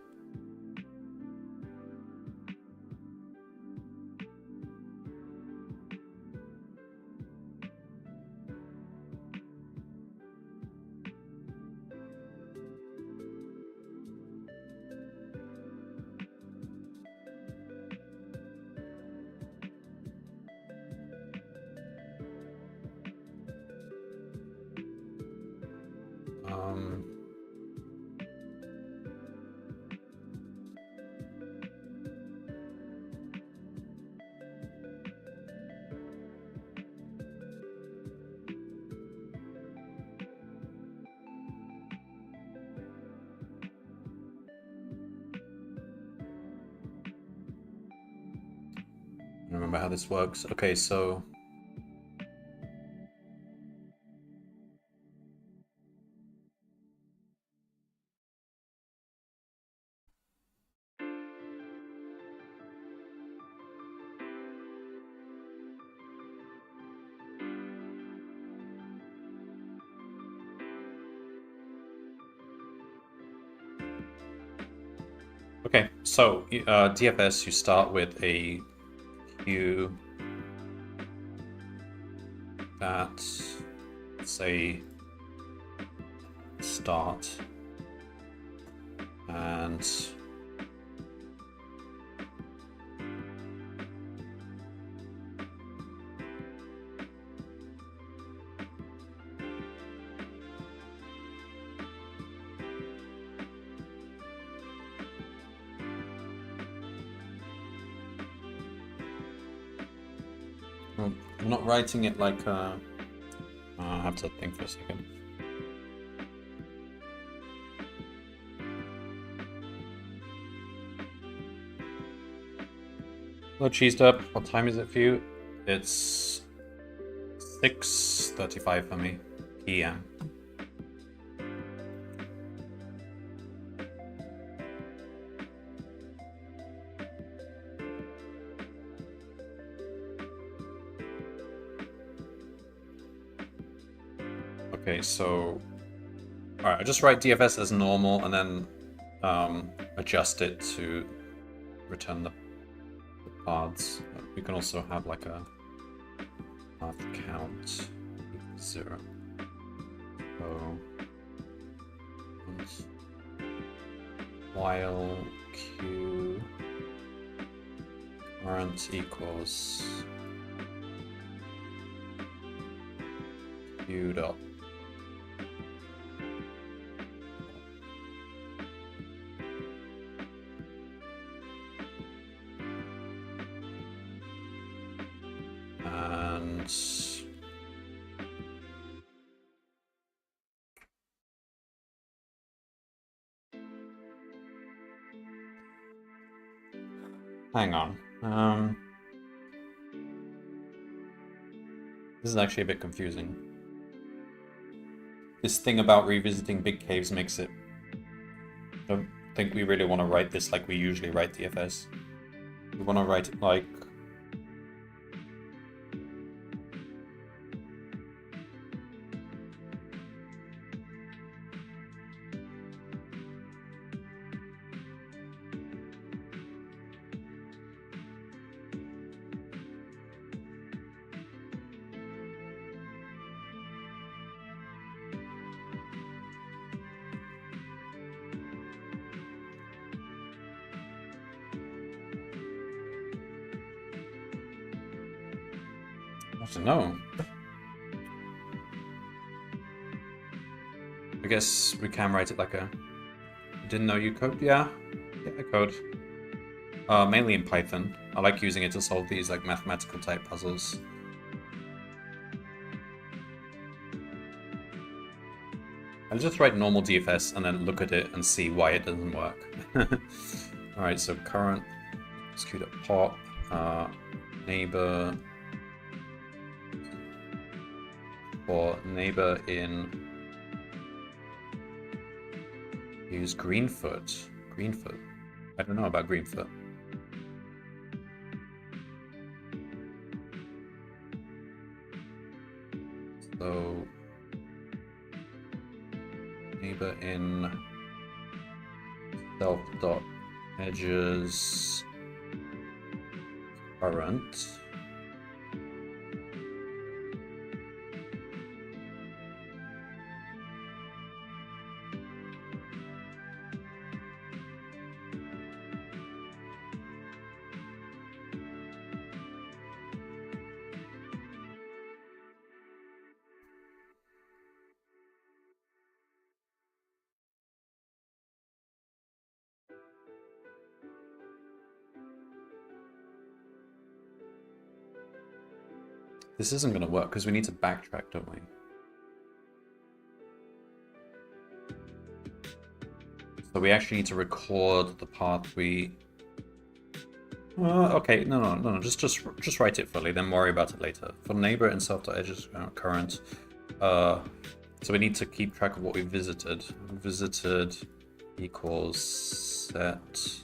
remember how this works. Okay, so DFS, you start with a queue that, say, start and I'm not writing it like I have to think for a second. Hello, Cheesed Up. What time is it for you? It's 6:35 for me, PM. Okay, so alright, I just write DFS as normal and then adjust it to return the paths. We can also have like a path count 0. So while q current equals q dot Hang on. This is actually a bit confusing. This thing about revisiting big caves makes it... I don't think we really want to write this like we usually write DFS. We want to write it like... I don't know. I guess we can write it like a... Didn't know you code? Yeah, I code. Mainly in Python. I like using it to solve these like mathematical type puzzles. I'll just write normal DFS and then look at it and see why it doesn't work. Alright, so current execute.pop, neighbor for neighbor in use Greenfoot. Greenfoot. I don't know about Greenfoot. So neighbor in self.edges current. This isn't going to work because we need to backtrack, don't we? So we actually need to record the path we... okay, no. Just write it fully, then worry about it later. For neighbor and self.edges current. So we need to keep track of what we visited. Visited equals set.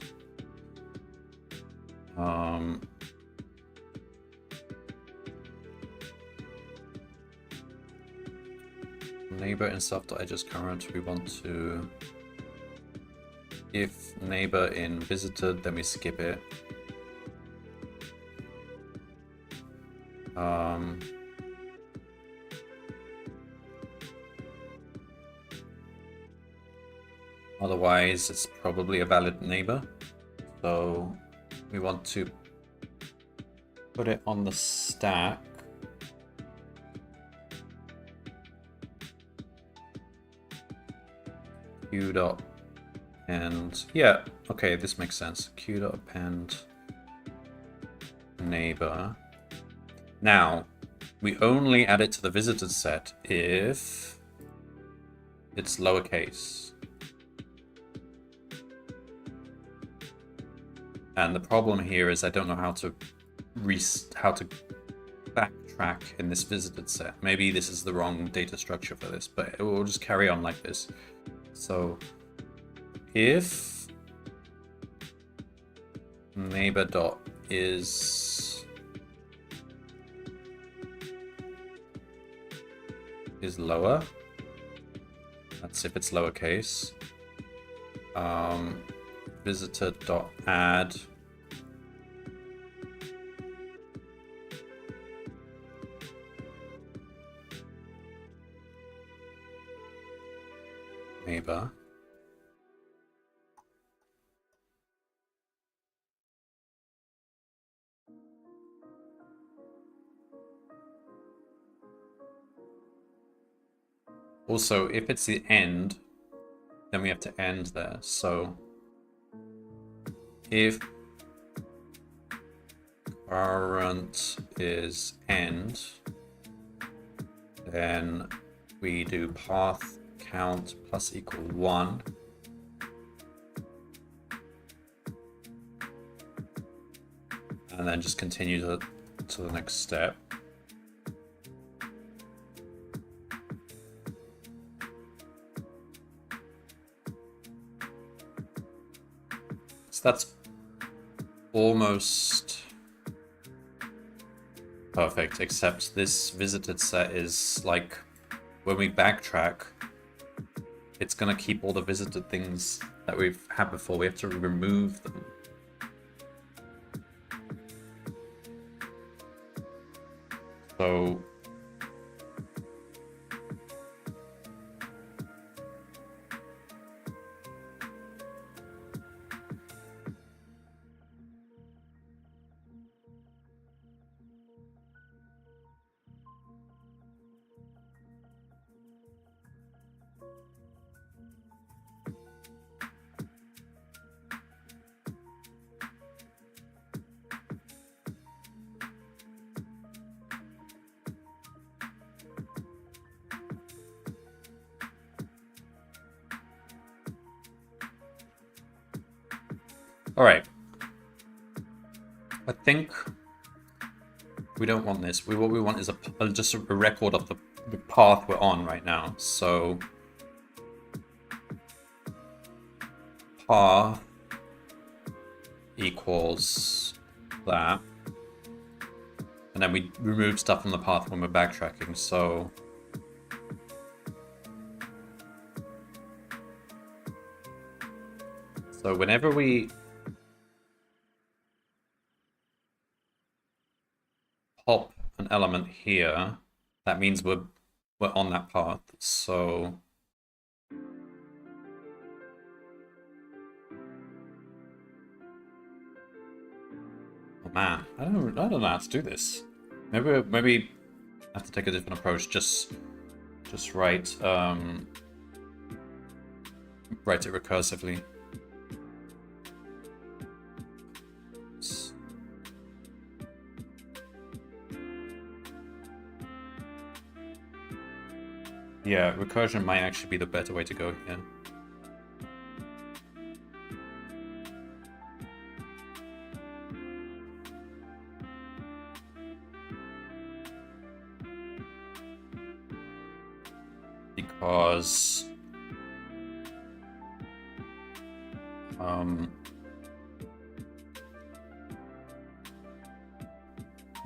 Neighbor in self.edges current, we want to, if neighbor in visited, then we skip it. Otherwise, it's probably a valid neighbor. So we want to put it on the stack. Q.append, yeah, okay, this makes sense. Q.append neighbor. Now, we only add it to the visited set if it's lowercase. And the problem here is I don't know how to backtrack in this visited set. Maybe this is the wrong data structure for this, but it will just carry on like this. So if neighbor dot is lower, that's if it's lowercase. Visitor dot add neighbor. Also, if it's the end, then we have to end there. So if current is end, then we do path count plus equal 1. and then just continue to the next step. So that's almost perfect, except this visited set is like, when we backtrack, it's gonna keep all the visited things that we've had before. We have to remove them. So all right. I think we don't want this. What we want is just a record of the path we're on right now. So path equals that. And then we remove stuff from the path when we're backtracking. So whenever we pop an element here, that means we're on that path. So oh man, I don't know how to do this. Maybe I have to take a different approach. Just write write it recursively. Yeah, recursion might actually be the better way to go here. Because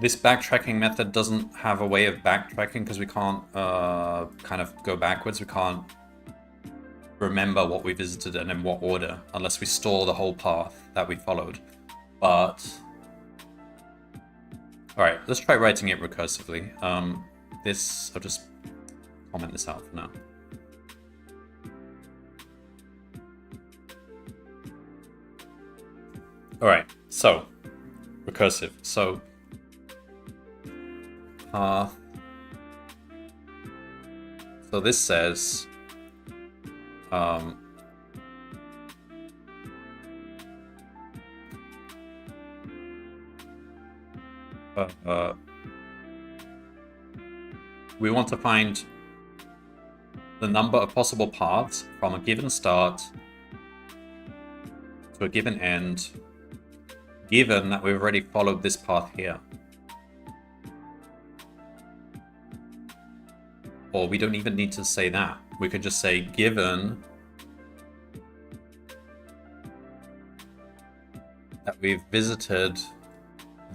this backtracking method doesn't have a way of backtracking because we can't kind of go backwards. We can't remember what we visited and in what order unless we store the whole path that we followed. But all right, let's try writing it recursively. I'll just comment this out for now. All right, so recursive. So path. So this says we want to find the number of possible paths from a given start to a given end, given that we've already followed this path here. Or we don't even need to say that. We could just say given that we've visited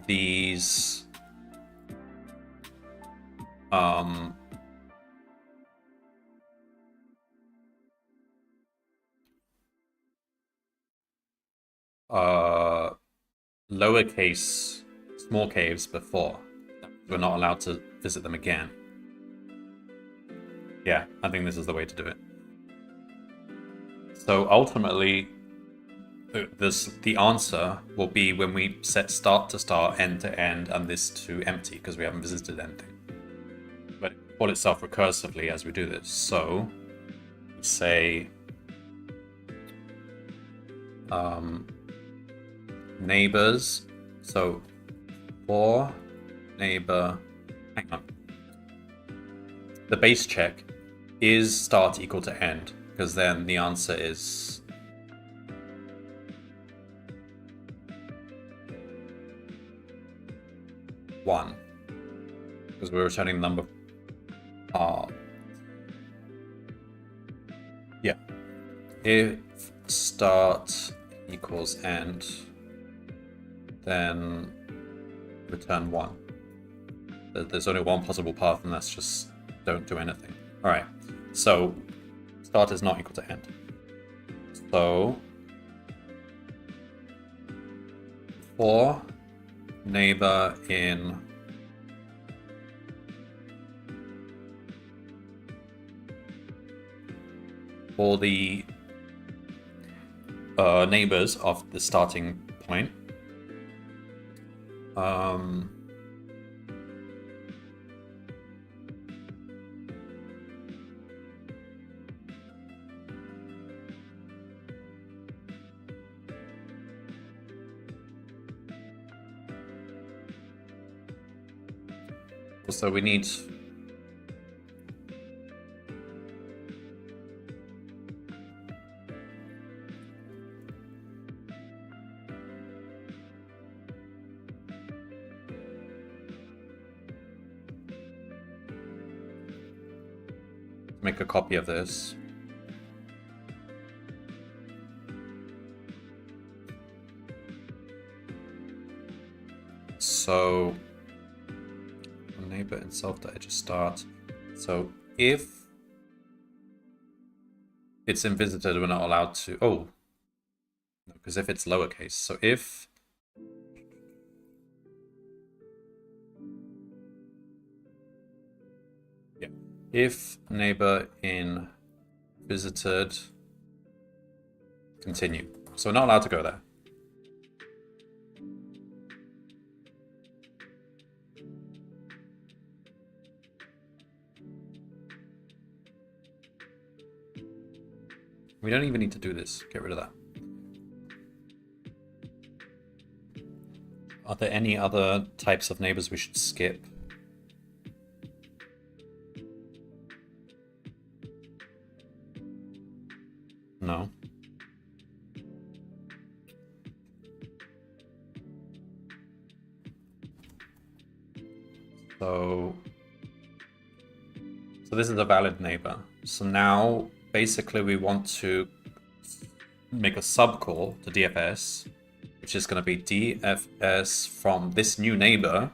these lowercase small caves before. We're not allowed to visit them again. Yeah, I think this is the way to do it. So ultimately, the answer will be when we set start to start, end to end, and this to empty, because we haven't visited anything. But it will call itself recursively as we do this. So we say neighbors. So for neighbor, hang on. The base check is start equal to end, because then the answer is 1 because we're returning the number. Yeah. If start equals end, then return 1. There's only one possible path, and that's just don't do anything. All right. So start is not equal to end. So for neighbor in all the neighbors of the starting point, so we need make a copy of this. So neighbor and self.edges start. So if it's in visited, we're not allowed to. Oh, no, because if it's lowercase. So if if neighbor in visited continue. So we're not allowed to go there. We don't even need to do this. Get rid of that. Are there any other types of neighbors we should skip? No. So this is a valid neighbor. So now basically we want to make a subcall to DFS, which is going to be DFS from this new neighbor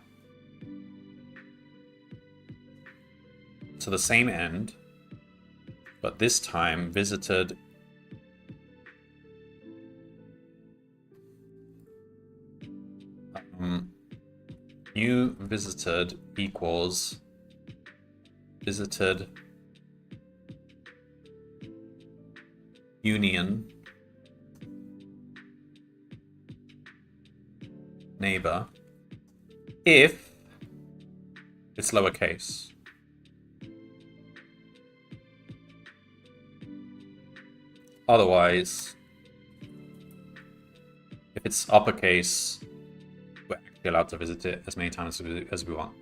to the same end, but this time visited new visited equals visited union neighbor if it's lowercase. Otherwise, if it's uppercase, we're actually allowed to visit it as many times as we want.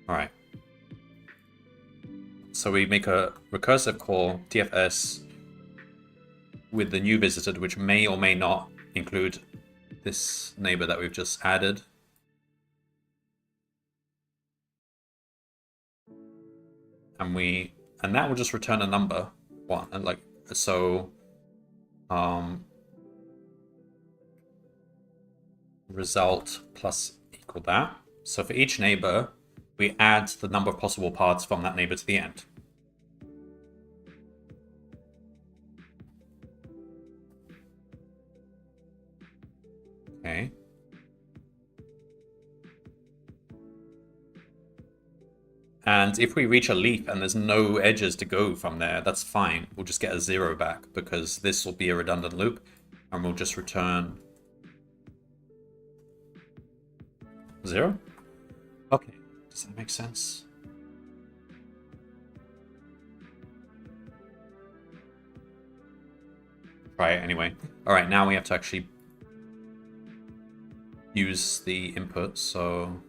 All right. So we make a recursive call, DFS, with the new visited, which may or may not include this neighbor that we've just added. And that will just return a number, 1. And like, so result plus equal that. So for each neighbor, we add the number of possible paths from that neighbor to the end. Okay. And if we reach a leaf and there's no edges to go from there, that's fine. We'll just get a 0 back because this will be a redundant loop and we'll just return 0. Okay, does that make sense? Try it anyway. All right, now we have to actually use the input, so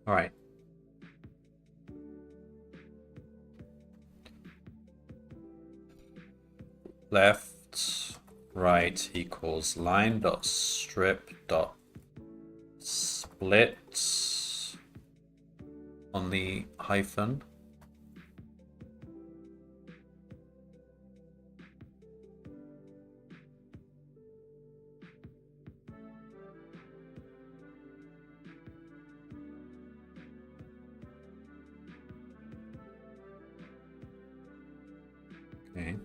all right. left right equals line dot strip dot split on the hyphen. Okay.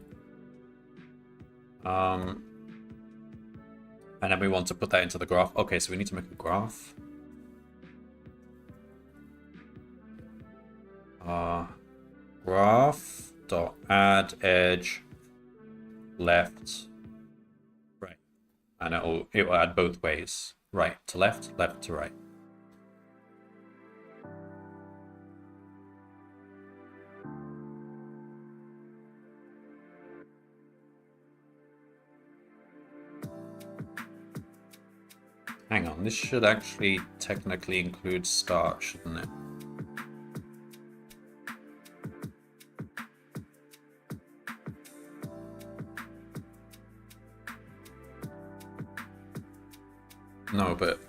And then we want to put that into the graph. Okay, so we need to make a graph. Graph dot add edge left right, and it will add both ways, right to left, left to right. Hang on, this should actually technically include start, shouldn't it? No, but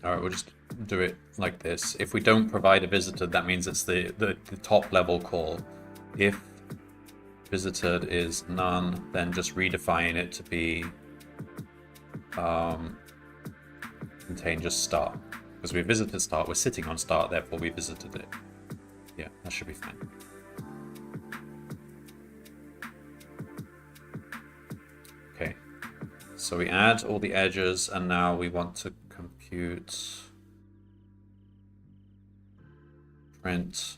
all right, we'll just do it like this. If we don't provide a visitor, that means it's the top level call. If visited is none, then just redefine it to be contain just start, because we visited start, we're sitting on start, therefore we visited it. Yeah, that should be fine. Okay, so we add all the edges, and now we want to compute print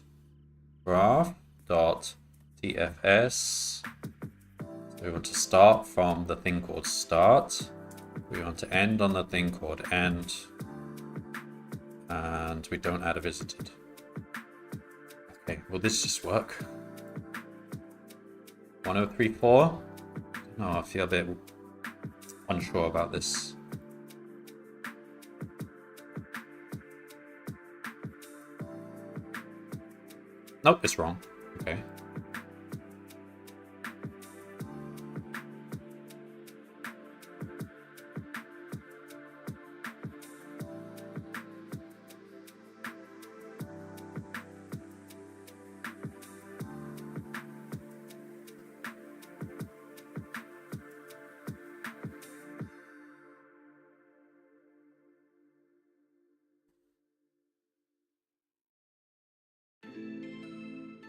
graph dot DFS. So we want to start from the thing called start. We want to end on the thing called end, and we don't add a visited. Okay, will this just work? 1034? No, I feel a bit unsure about this. Nope, it's wrong. Okay.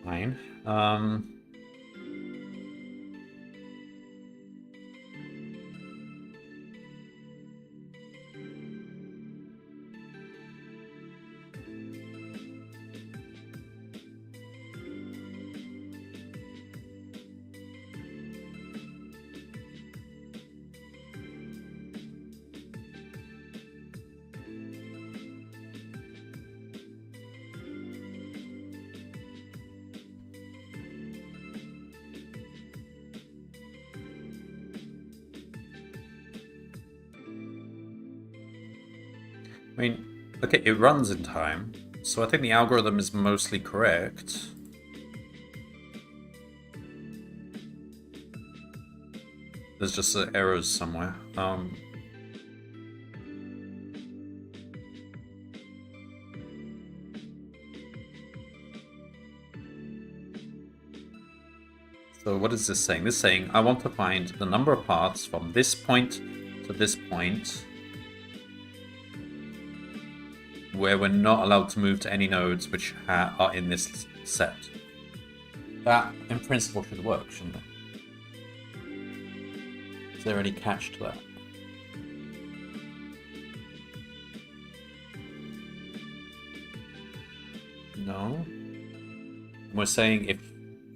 Fine. I mean, okay, it runs in time, so I think the algorithm is mostly correct. There's just errors somewhere. So what is this saying? This is saying I want to find the number of paths from this point to this point where we're not allowed to move to any nodes which are in this set. That, in principle, should work, shouldn't it? Is there any catch to that? No. We're saying if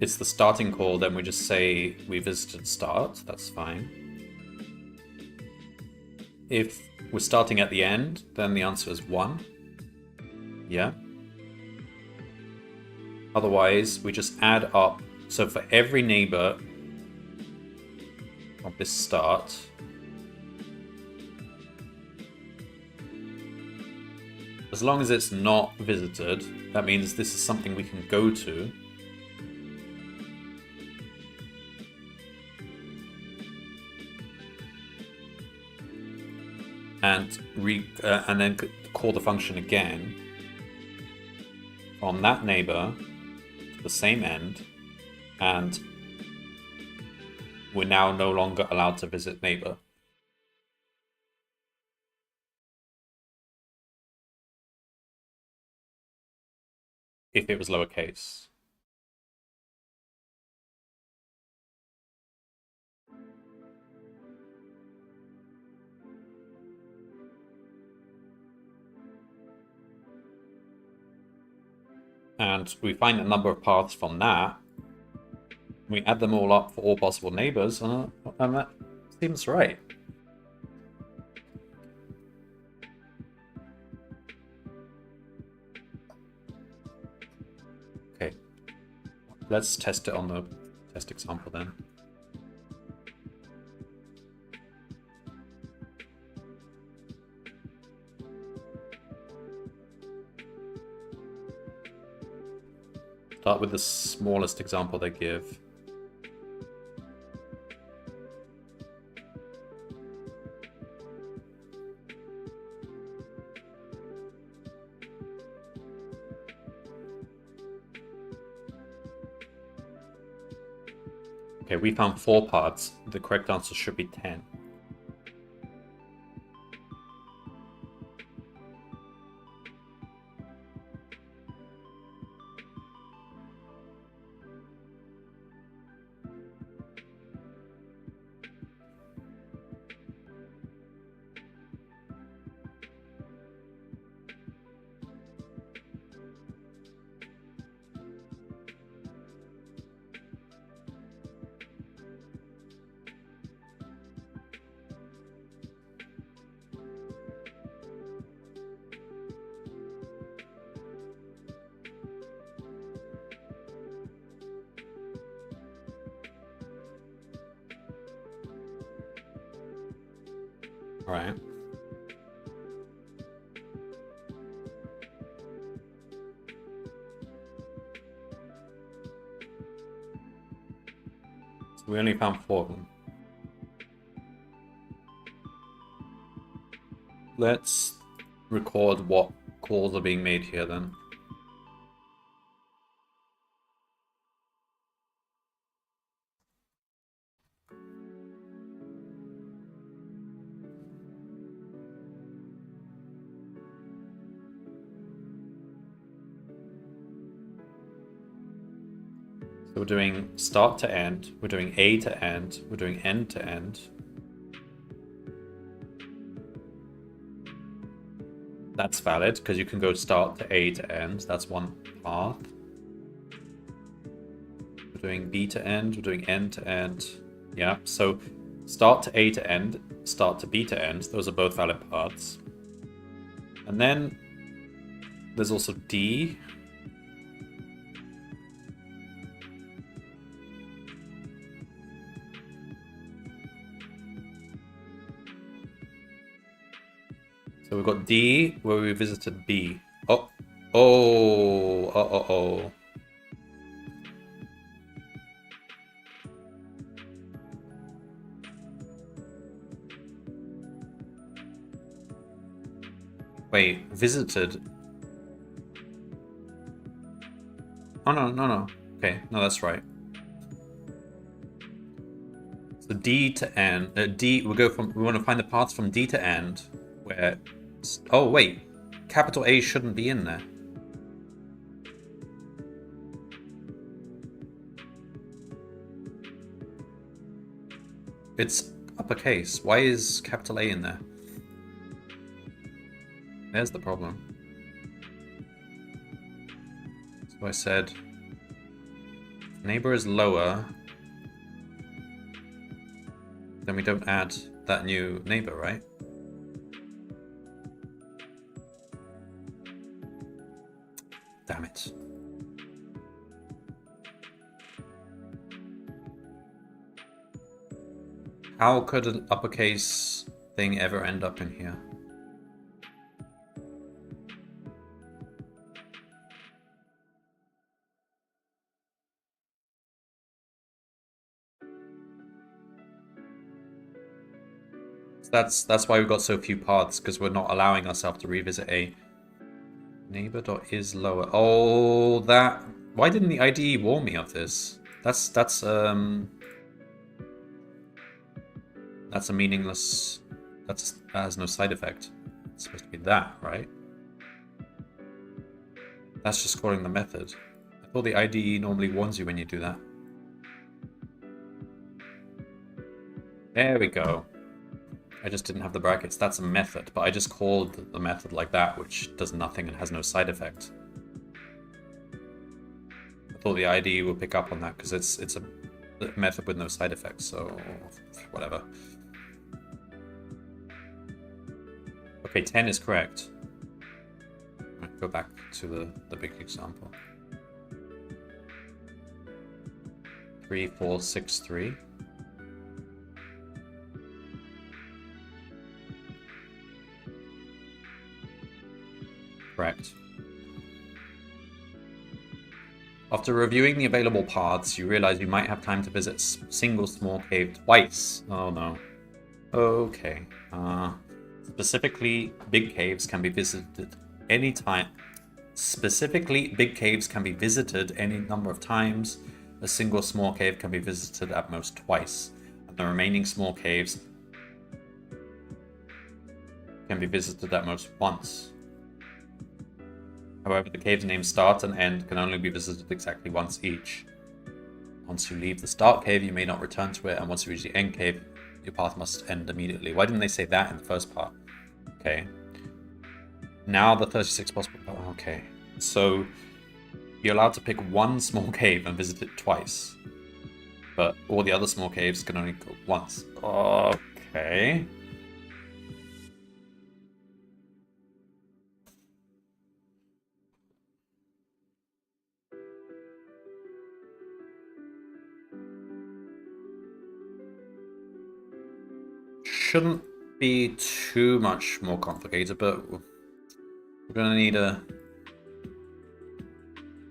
it's the starting call, then we just say we visited start. That's fine. If we're starting at the end, then the answer is 1. Yeah. Otherwise, we just add up. So for every neighbor, of this start. As long as it's not visited, that means this is something we can go to. And then call the function again from that neighbor to the same end, and we're now no longer allowed to visit neighbor. If it was lowercase. And we find a number of paths from that. We add them all up for all possible neighbors, and that seems right. Okay, let's test it on the test example then. Start with the smallest example they give. Okay, we found 4 parts. The correct answer should be 10. All right. So we only found 4 of them. Let's record what calls are being made here then. So we're doing start to end, we're doing A to end, we're doing end to end. That's valid because you can go start to A to end. That's one path. We're doing B to end, we're doing end to end. Yeah, so start to A to end, start to B to end. Those are both valid paths. And then there's also D. So we've got D where we visited B. Oh. Wait, visited. Oh, no. Okay, no, that's right. So D to N. We want to find the paths from D to end where. Oh, wait. Capital A shouldn't be in there. It's uppercase. Why is capital A in there? There's the problem. So I said neighbor is lower, then we don't add that new neighbor, right? Damn it. How could an uppercase thing ever end up in here? That's why we've got so few paths, because we're not allowing ourselves to revisit a neighbor.is lower. Oh, that. Why didn't the IDE warn me of this? That's a meaningless. That has no side effect. It's supposed to be that, right? That's just calling the method. I thought the IDE normally warns you when you do that. There we go. I just didn't have the brackets. That's a method, but I just called the method like that, which does nothing and has no side effect. I thought the IDE would pick up on that because it's a method with no side effects, so whatever. Okay, 10 is correct. Right, go back to the big example. 3, 4, 6, 3. Correct. After reviewing the available paths, you realize you might have time to visit single small cave twice. Oh no. Okay. Specifically, big caves can be visited anytime. Specifically, big caves can be visited any number of times. A single small cave can be visited at most twice. And the remaining small caves can be visited at most once. However, the cave's name start and end can only be visited exactly once each. Once you leave the start cave, you may not return to it, and once you reach the end cave, your path must end immediately. Why didn't they say that in the first part? Okay. Now the 36 possible... Okay. So, you're allowed to pick one small cave and visit it twice. But all the other small caves can only go once. Okay. Shouldn't be too much more complicated, but we're gonna need a...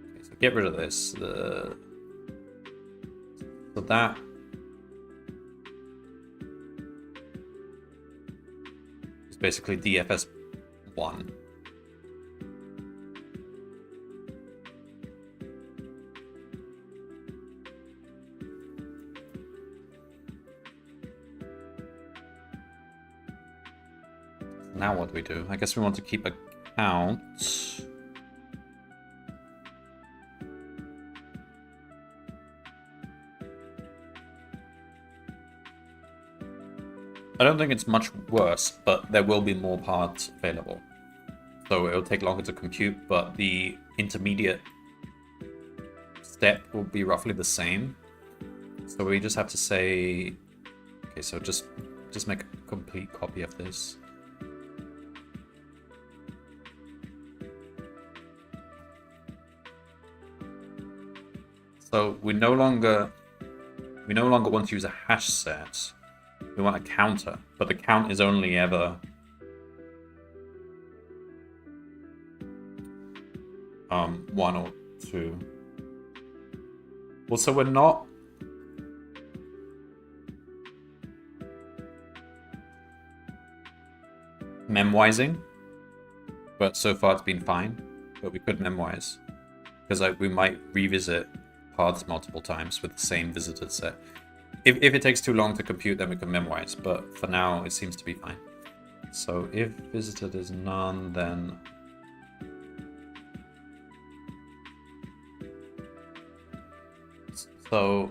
Okay, so get rid of this. So that... is basically DFS 1. Now what do we do? I guess we want to keep a count. I don't think it's much worse, but there will be more parts available. So it'll take longer to compute, but the intermediate step will be roughly the same. So we just have to say... Okay, so just make a complete copy of this. So we no longer want to use a hash set. We want a counter, but the count is only ever one or two. Well, so we're not memwising, but so far it's been fine. But we could memwise because we might revisit paths multiple times with the same visited set. If it takes too long to compute, then we can memwise, but for now it seems to be fine. So if visited is none, then so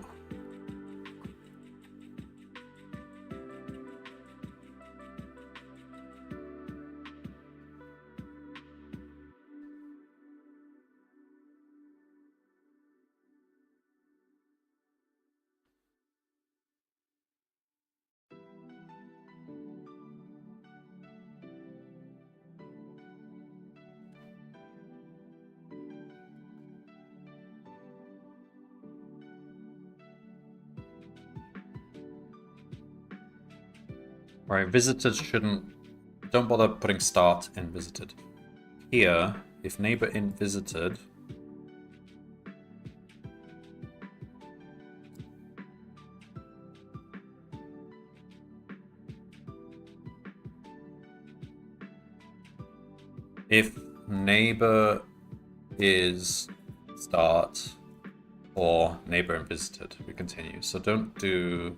Right, visited shouldn't... Don't bother putting start in visited. Here, if neighbor in visited... If neighbor is start or neighbor and visited, we continue. So don't do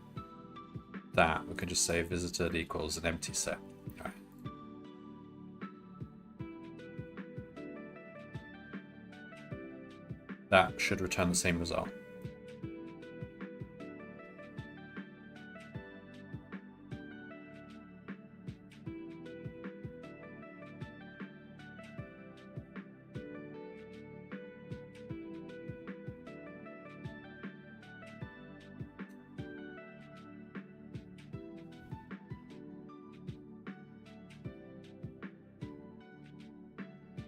that. We can just say visited equals an empty set. All right. That should return the same result.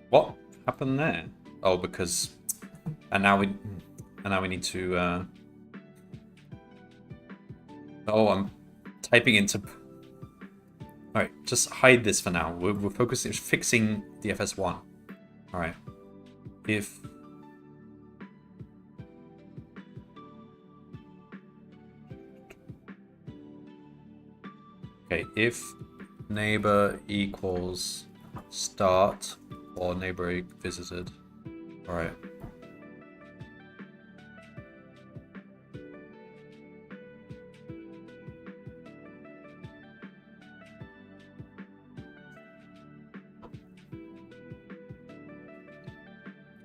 What happened there? Oh, because and now we need to oh, I'm typing into... Alright, just hide this for now. We're focusing fixing the FS1. Alright. If okay, if neighbor equals start or neighbor visited. All right.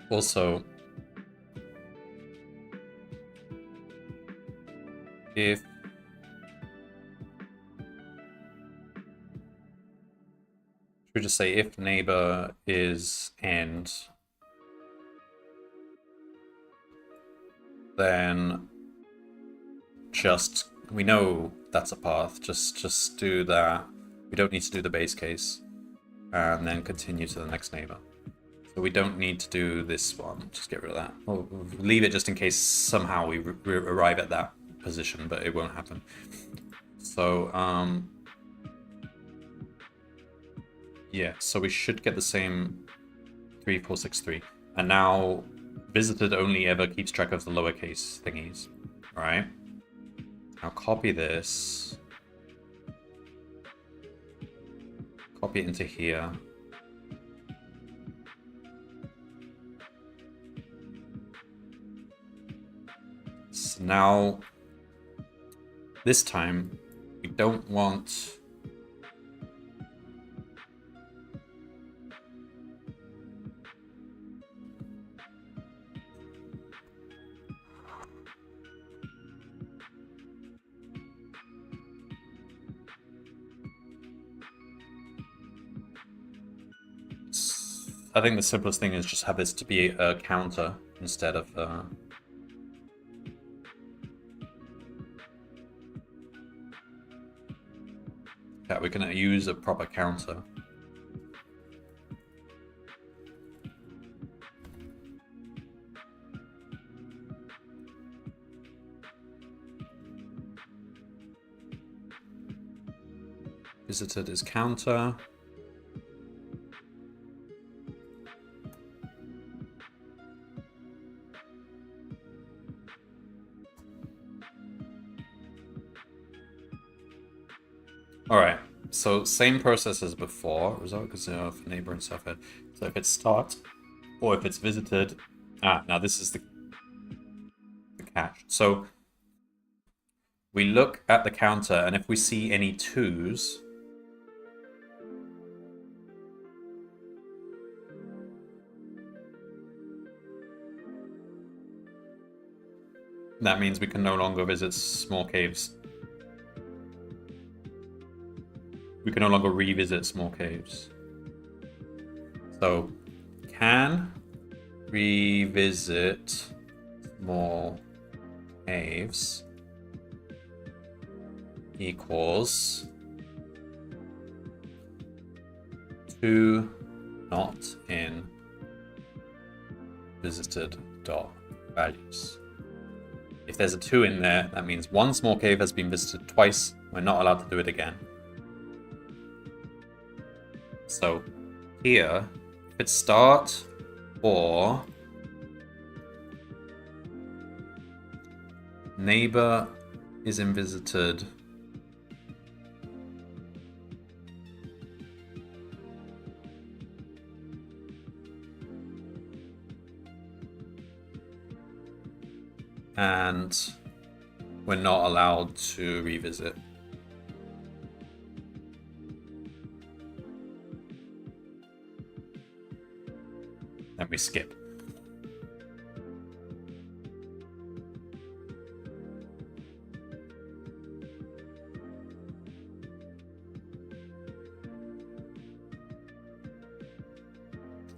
Also, if we just say if neighbor is end, then just, we know that's a path, just do that. We don't need to do the base case, and then continue to the next neighbor. So we don't need to do this one, just get rid of that. We'll leave it just in case somehow we arrive at that position, but it won't happen. So, yeah, so we should get the same 3, 4, 6, 3. And now visited only ever keeps track of the lowercase thingies. All right. Now copy this. Copy it into here. So now, this time, we don't want... I think the simplest thing is just have this to be a counter instead of... Yeah, we can use a proper counter. Visited is counter. All right, so same process as before. Result is of neighbor and subhead. So if it's start or if it's visited, now this is the catch. So we look at the counter, and if we see any 2s, that means we can no longer visit small caves. We can no longer revisit small caves. So, can revisit small caves equals 2 not in visited dot values. If there's a 2 in there, that means one small cave has been visited twice. We're not allowed to do it again. So here, if it's start or neighbor is invisited and we're not allowed to revisit. Then we skip.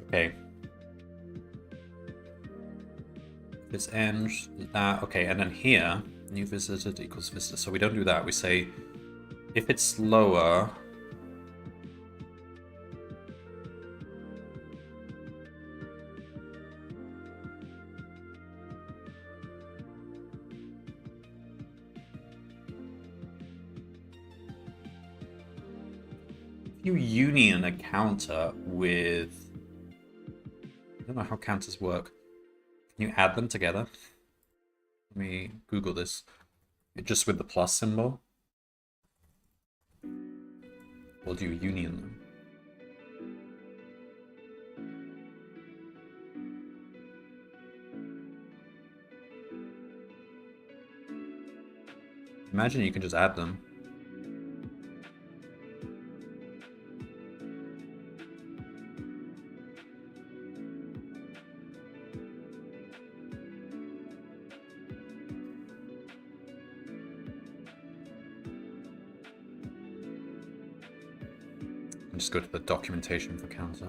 Okay. This ends that. Okay, and then here, new visited equals visitor. So we don't do that. We say if it's lower, if you union a counter with, I don't know how counters work. Can you add them together? Let me Google this. Just with the plus symbol? Or do you union them? Imagine you can just add them. Just go to the documentation for counter.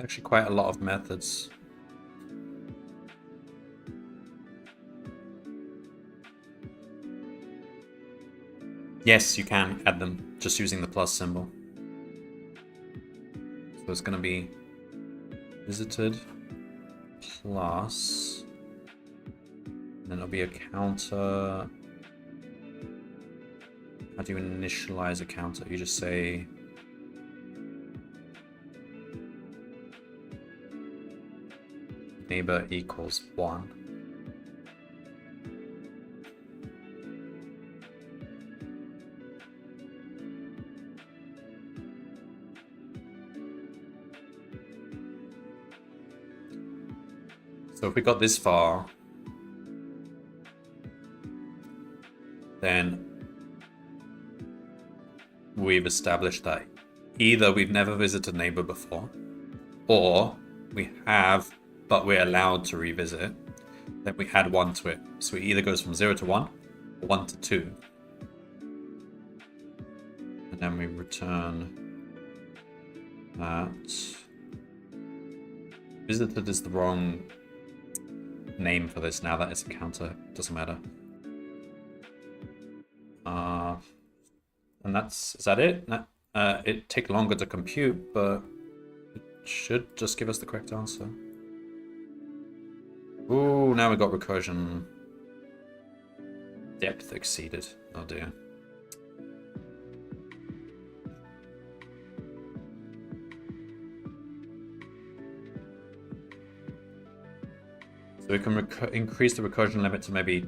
Actually quite a lot of methods. Yes, you can add them just using the plus symbol. So it's going to be visited plus, and then it'll be a counter. How do you initialize a counter? You just say neighbor equals 1. So if we got this far, then we've established that either we've never visited neighbor before, or we have, but we're allowed to revisit. Then we add 1 to it. So it either goes from 0 to 1, or 1 to 2. And then we return that. Visited is the wrong name for this now that it's a counter. Doesn't matter. And is that it? It take longer to compute, but it should just give us the correct answer. Ooh, now we got recursion depth exceeded. Oh dear. So we can increase the recursion limit to maybe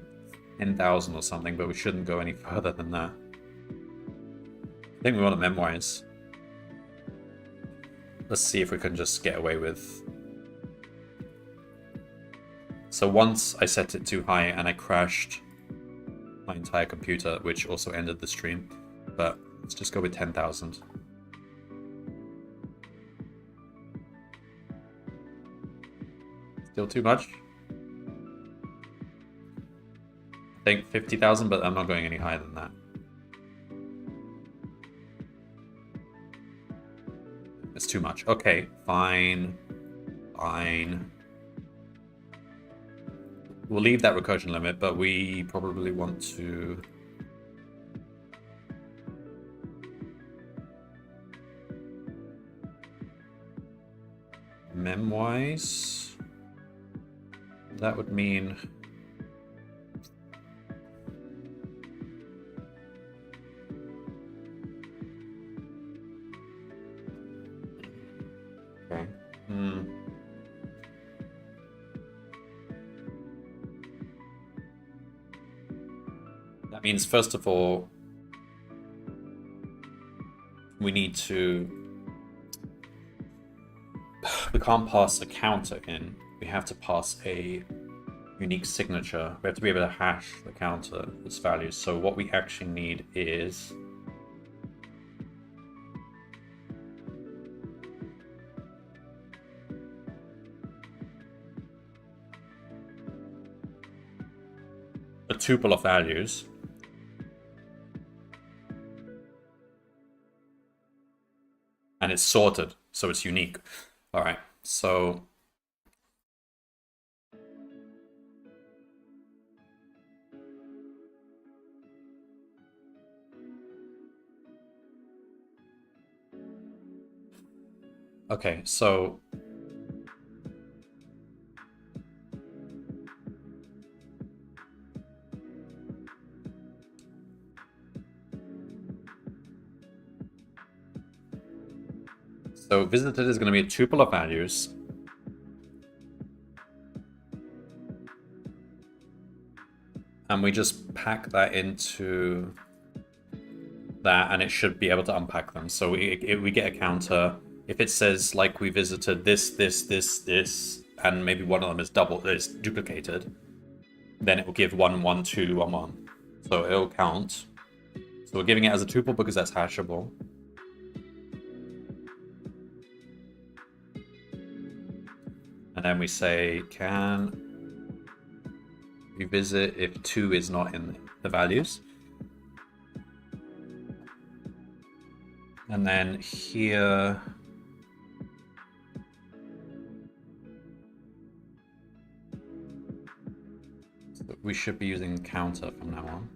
10,000 or something, but we shouldn't go any further than that. I think we want to memorize. Let's see if we can just get away with. So once I set it too high and I crashed my entire computer, which also ended the stream. But let's just go with 10,000. Still too much? I think 50,000, but I'm not going any higher than that. It's too much. Okay, fine. Fine. We'll leave that recursion limit, but we probably want to... Mem-wise, that would mean... Okay. That means, first of all, we need to... We can't pass a counter in. We have to pass a unique signature. We have to be able to hash the counter, its values. So what we actually need is... a tuple of values. And it's sorted, so it's unique. All right, so... Okay, so... So visited is going to be a tuple of values. And we just pack that into that, and it should be able to unpack them. So we get a counter. If it says, like, we visited this, and maybe one of them is is duplicated, then it will give 1, 1, 2, 1, 1. So it'll count. So we're giving it as a tuple because that's hashable. And then we say, can we visit if 2 is not in the values? And then here... we should be using counter from now on.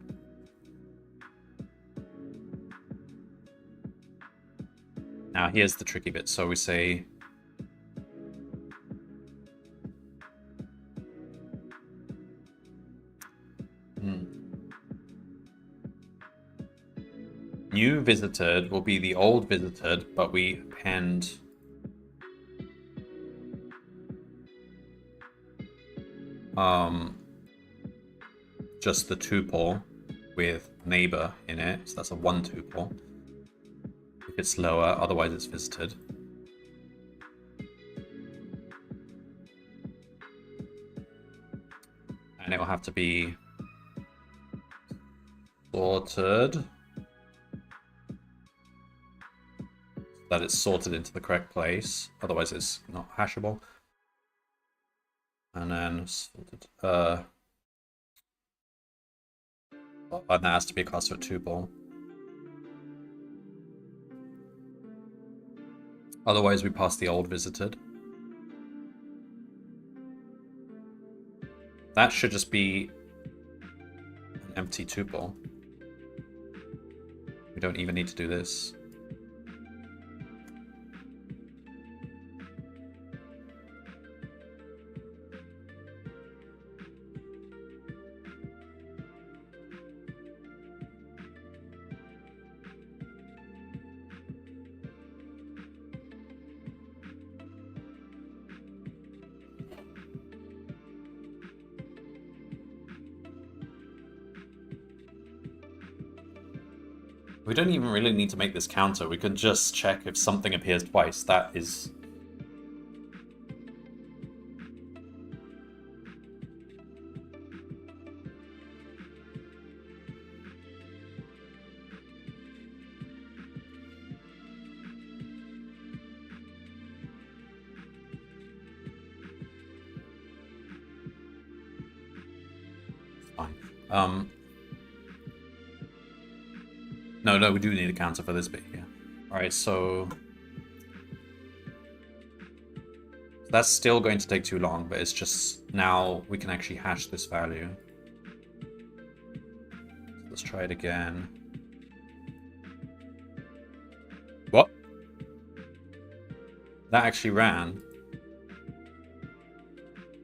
Now here's the tricky bit. So we say... New visited will be the old visited, but we append just the tuple with neighbor in it, so that's a 1 tuple. If it's lower, otherwise it's visited. And it will have to be sorted. That it's sorted into the correct place, otherwise it's not hashable. And then sorted, and that has to be a cluster of tuple. Otherwise we pass the old visited. That should just be an empty tuple. We don't even need to do this. We don't even really need to make this counter. We can just check if something appears twice. That is... fine. No, we do need a counter for this bit here. Alright, so So that's still going to take too long, but it's just now we can actually hash this value. Let's try it again. What? That actually ran.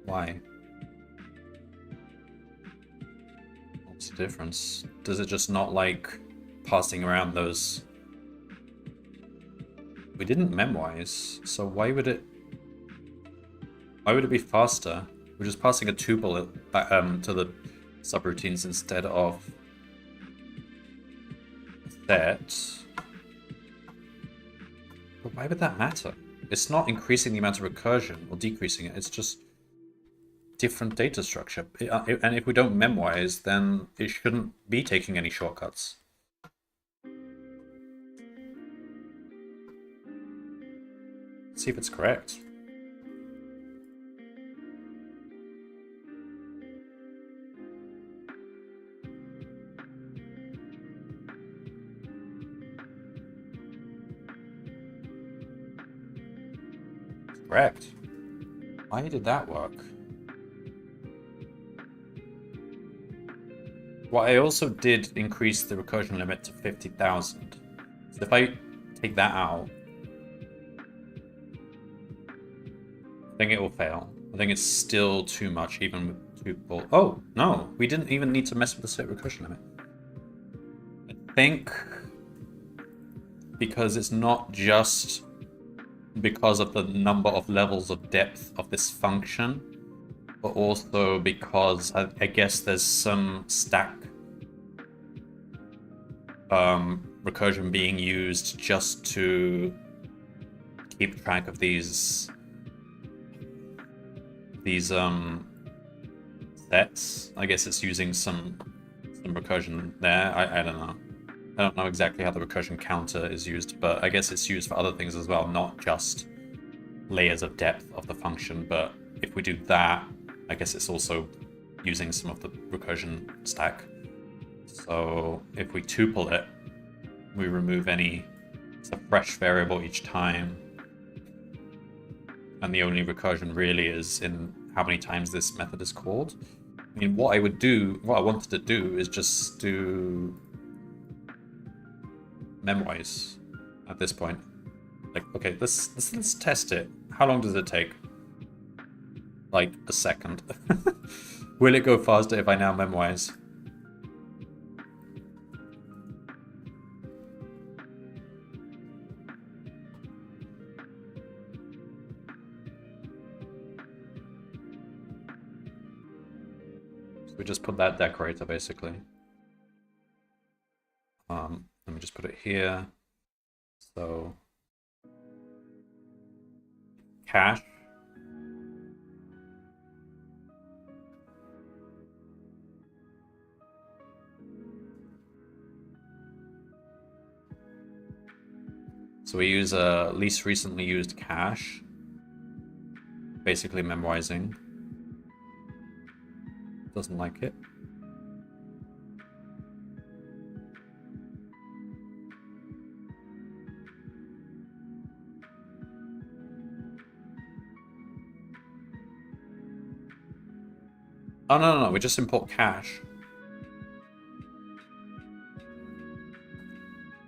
Why? What's the difference? Does it just not like passing around those? We didn't memwise, so why would it be faster? We're just passing a tuple to the subroutines instead of set. But why would that matter? It's not increasing the amount of recursion or decreasing it, it's just different data structure. And if we don't memwise, then it shouldn't be taking any shortcuts. Let's see if it's correct. Correct. Why did that work? Well, I also did increase the recursion limit to 50,000. So if I take that out, I think it will fail. I think it's still too much, even with tuple. Oh, no, we didn't even need to mess with the set recursion limit. I think because it's not just because of the number of levels of depth of this function, but also because I guess there's some stack recursion being used just to keep track of these sets. I guess it's using some recursion there. I don't know. I don't know exactly how the recursion counter is used, but I guess it's used for other things as well, not just layers of depth of the function. But if we do that, I guess it's also using some of the recursion stack. So if we tuple it, we remove any, it's a fresh variable each time. And the only recursion really is in how many times this method is called. I mean, what I wanted to do is just do memwise at this point. Like, okay, let's test it. How long does it take? Like a second. Will it go faster if I now memwise? So we just put that decorator basically. Let me just put it here. So cache. So we use a least recently used cache, basically memorizing. Doesn't like it. Oh, no, we just import cache.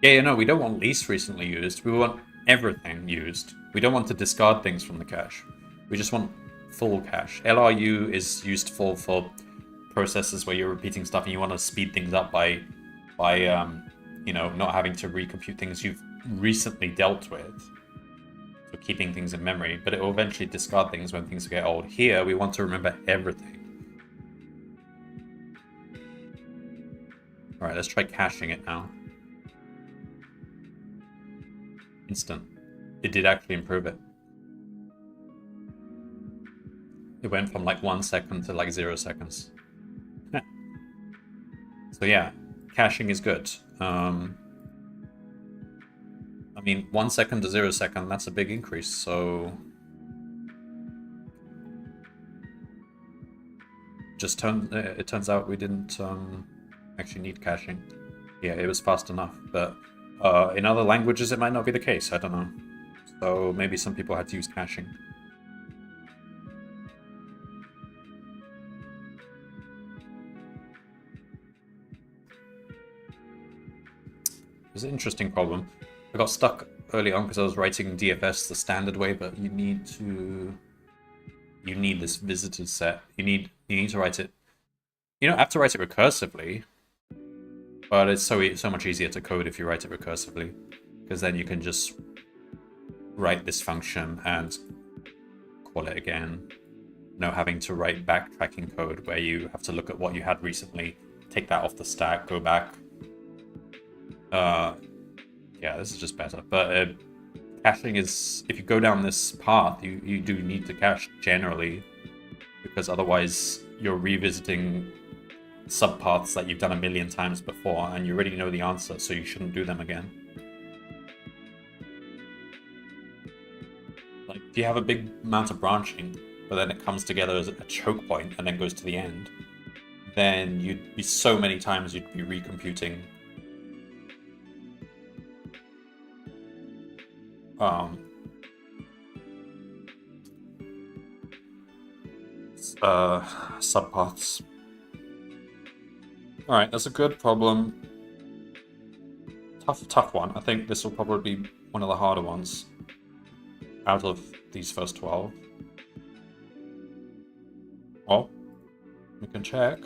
Yeah, no, we don't want least recently used. We want everything used. We don't want to discard things from the cache. We just want full cache. LRU is used for processes where you're repeating stuff and you want to speed things up by you know, not having to recompute things you've recently dealt with. So keeping things in memory, but it will eventually discard things when things get old. Here, we want to remember everything. All right, let's try caching it now. Instant. It did actually improve it. It went from like 1 second to like 0 seconds. So yeah, caching is good. I mean, 1 second to 0 second, that's a big increase, so... it turns out we didn't actually need caching. Yeah, it was fast enough, but in other languages it might not be the case, I don't know. So maybe some people had to use caching. was an interesting problem. I got stuck early on because I was writing DFS the standard way, but you need this visited set. You need to write it. You don't have to write it recursively, but it's so much easier to code if you write it recursively, because then you can just write this function and call it again. No having to write backtracking code where you have to look at what you had recently, take that off the stack, go back. Yeah, this is just better. But caching is, if you go down this path, you do need to cache generally, because otherwise you're revisiting subpaths that you've done a million times before, and you already know the answer, so you shouldn't do them again. Like, if you have a big amount of branching, but then it comes together as a choke point and then goes to the end, then you'd be so many times you'd be recomputing subpaths. Alright, that's a good problem. Tough one. I think this will probably be one of the harder ones out of these first 12. Well, we can check.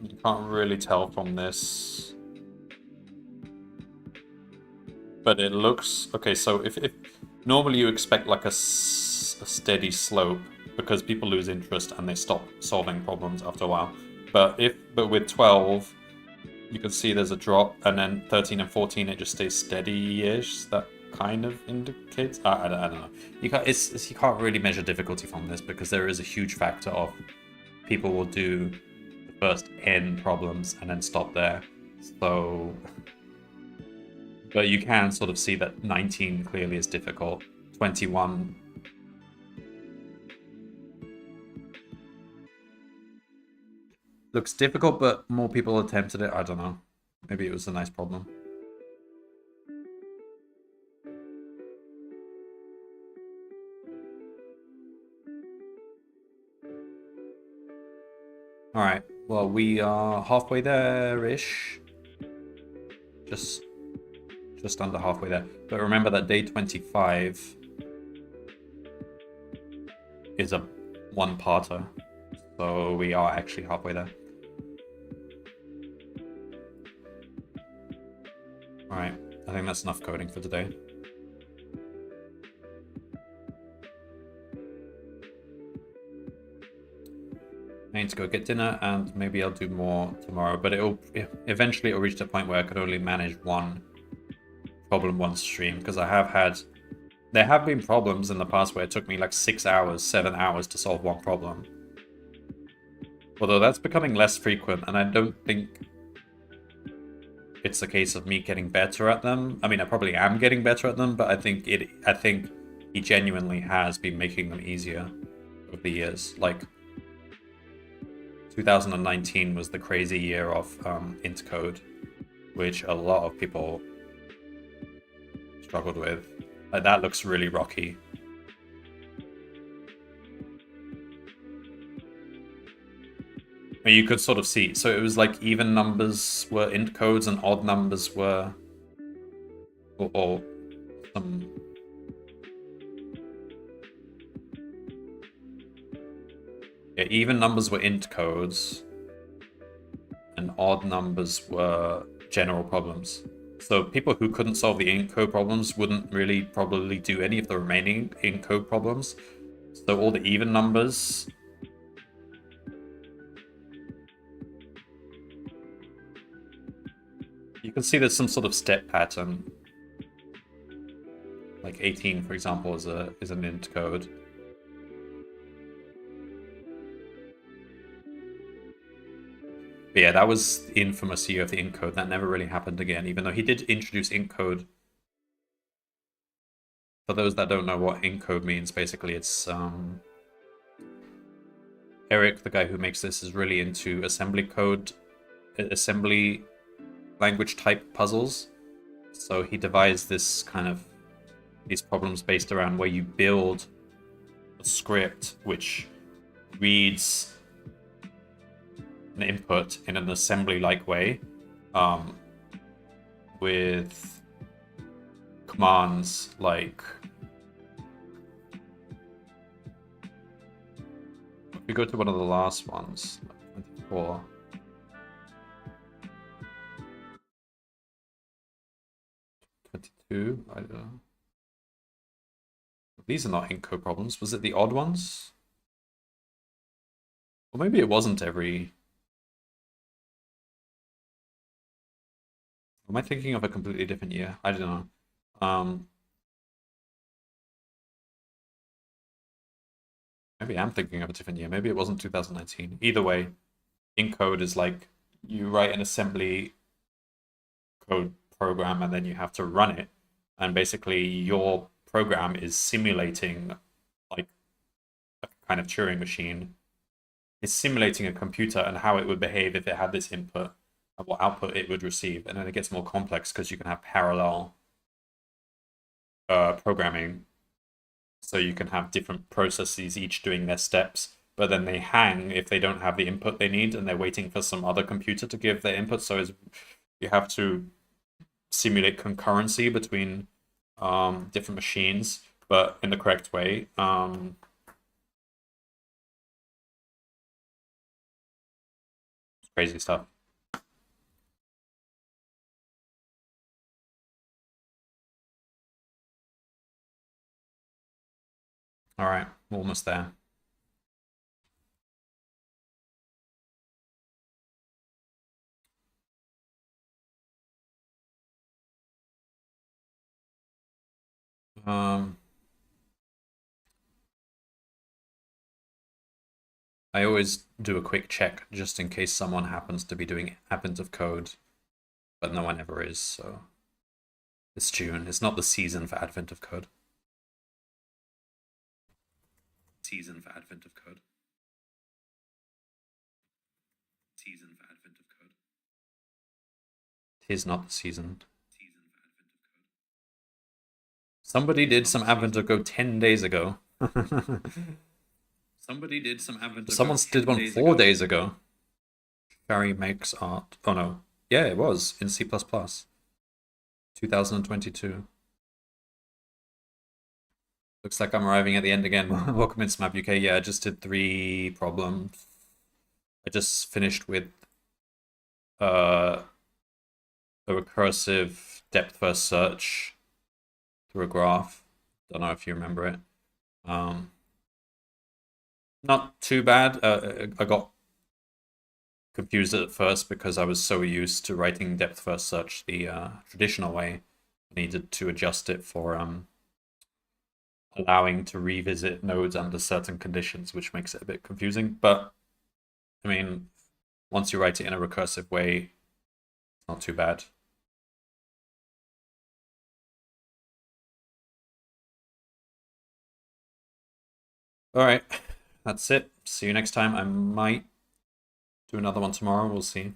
You can't really tell from this, but it looks okay. So if normally you expect like a steady slope, because people lose interest and they stop solving problems after a while. But with 12, you can see there's a drop, and then 13 and 14 it just stays steady-ish. That kind of indicates. I don't know. You can't really measure difficulty from this, because there is a huge factor of people will do the first n problems and then stop there. So, but you can sort of see that 19 clearly is difficult. 21. Looks difficult, but more people attempted it. I don't know. Maybe it was a nice problem. Alright, well, we are halfway there-ish. Just under halfway there. But remember that day 25 is a one-parter. So we are actually halfway there. Alright, I think that's enough coding for today. I need to go get dinner, and maybe I'll do more tomorrow, but eventually it'll reach the point where I could only manage one problem one stream, because there have been problems in the past where it took me like 6 hours, 7 hours to solve one problem. Although that's becoming less frequent, and I don't think it's a case of me getting better at them. I mean, I probably am getting better at them, but I think he genuinely has been making them easier over the years. Like, 2019 was the crazy year of Intcode, which a lot of people struggled with. Like, that looks really rocky. You could sort of see, so it was like even numbers were int codes and odd numbers were, or some. Yeah, even numbers were int codes, and odd numbers were general problems. So people who couldn't solve the int code problems wouldn't really probably do any of the remaining int code problems. So all the even numbers. You can see there's some sort of step pattern. Like 18, for example, is an int code. But yeah, that was the infamous year of the int code. That never really happened again, even though he did introduce int code. For those that don't know what int code means, basically it's Eric, the guy who makes this, is really into assembly code, assembly language type puzzles. So he devised this kind of these problems based around where you build a script which reads an input in an assembly-like way, with commands like, if we go to one of the last ones, 24. I don't know. These are not encode problems. Was it the odd ones? Or maybe it wasn't every... Am I thinking of a completely different year? I don't know. Maybe I'm thinking of a different year. Maybe it wasn't 2019. Either way, encode is like you write an assembly code program and then you have to run it. And basically your program is simulating like a kind of Turing machine. It's simulating a computer and how it would behave if it had this input and what output it would receive. And then it gets more complex because you can have parallel programming. So you can have different processes each doing their steps, but then they hang if they don't have the input they need and they're waiting for some other computer to give their input. So you have to simulate concurrency between different machines, but in the correct way. It's crazy stuff. All right, we're almost there. I always do a quick check just in case someone happens to be doing Advent of Code, but no one ever is, so it's June. It's not the season for Advent of Code. Season for Advent of Code. Season for Advent of Code. Tis not the season. Season for Advent of Code. Somebody did some Advent of Code 10 days ago. Somebody did some Advent of Someone did one 4 days ago. Shari makes art. Oh no. Yeah, it was in C++. 2022. Looks like I'm arriving at the end again. Welcome in Smap UK. Yeah, I just did 3 problems. I just finished with a recursive depth first search through a graph. Don't know if you remember it. Not too bad. I got confused at first because I was so used to writing depth first search the traditional way. I needed to adjust it for allowing to revisit nodes under certain conditions, which makes it a bit confusing. But I mean, once you write it in a recursive way, it's not too bad. All right, that's it. See you next time. I might do another one tomorrow. We'll see.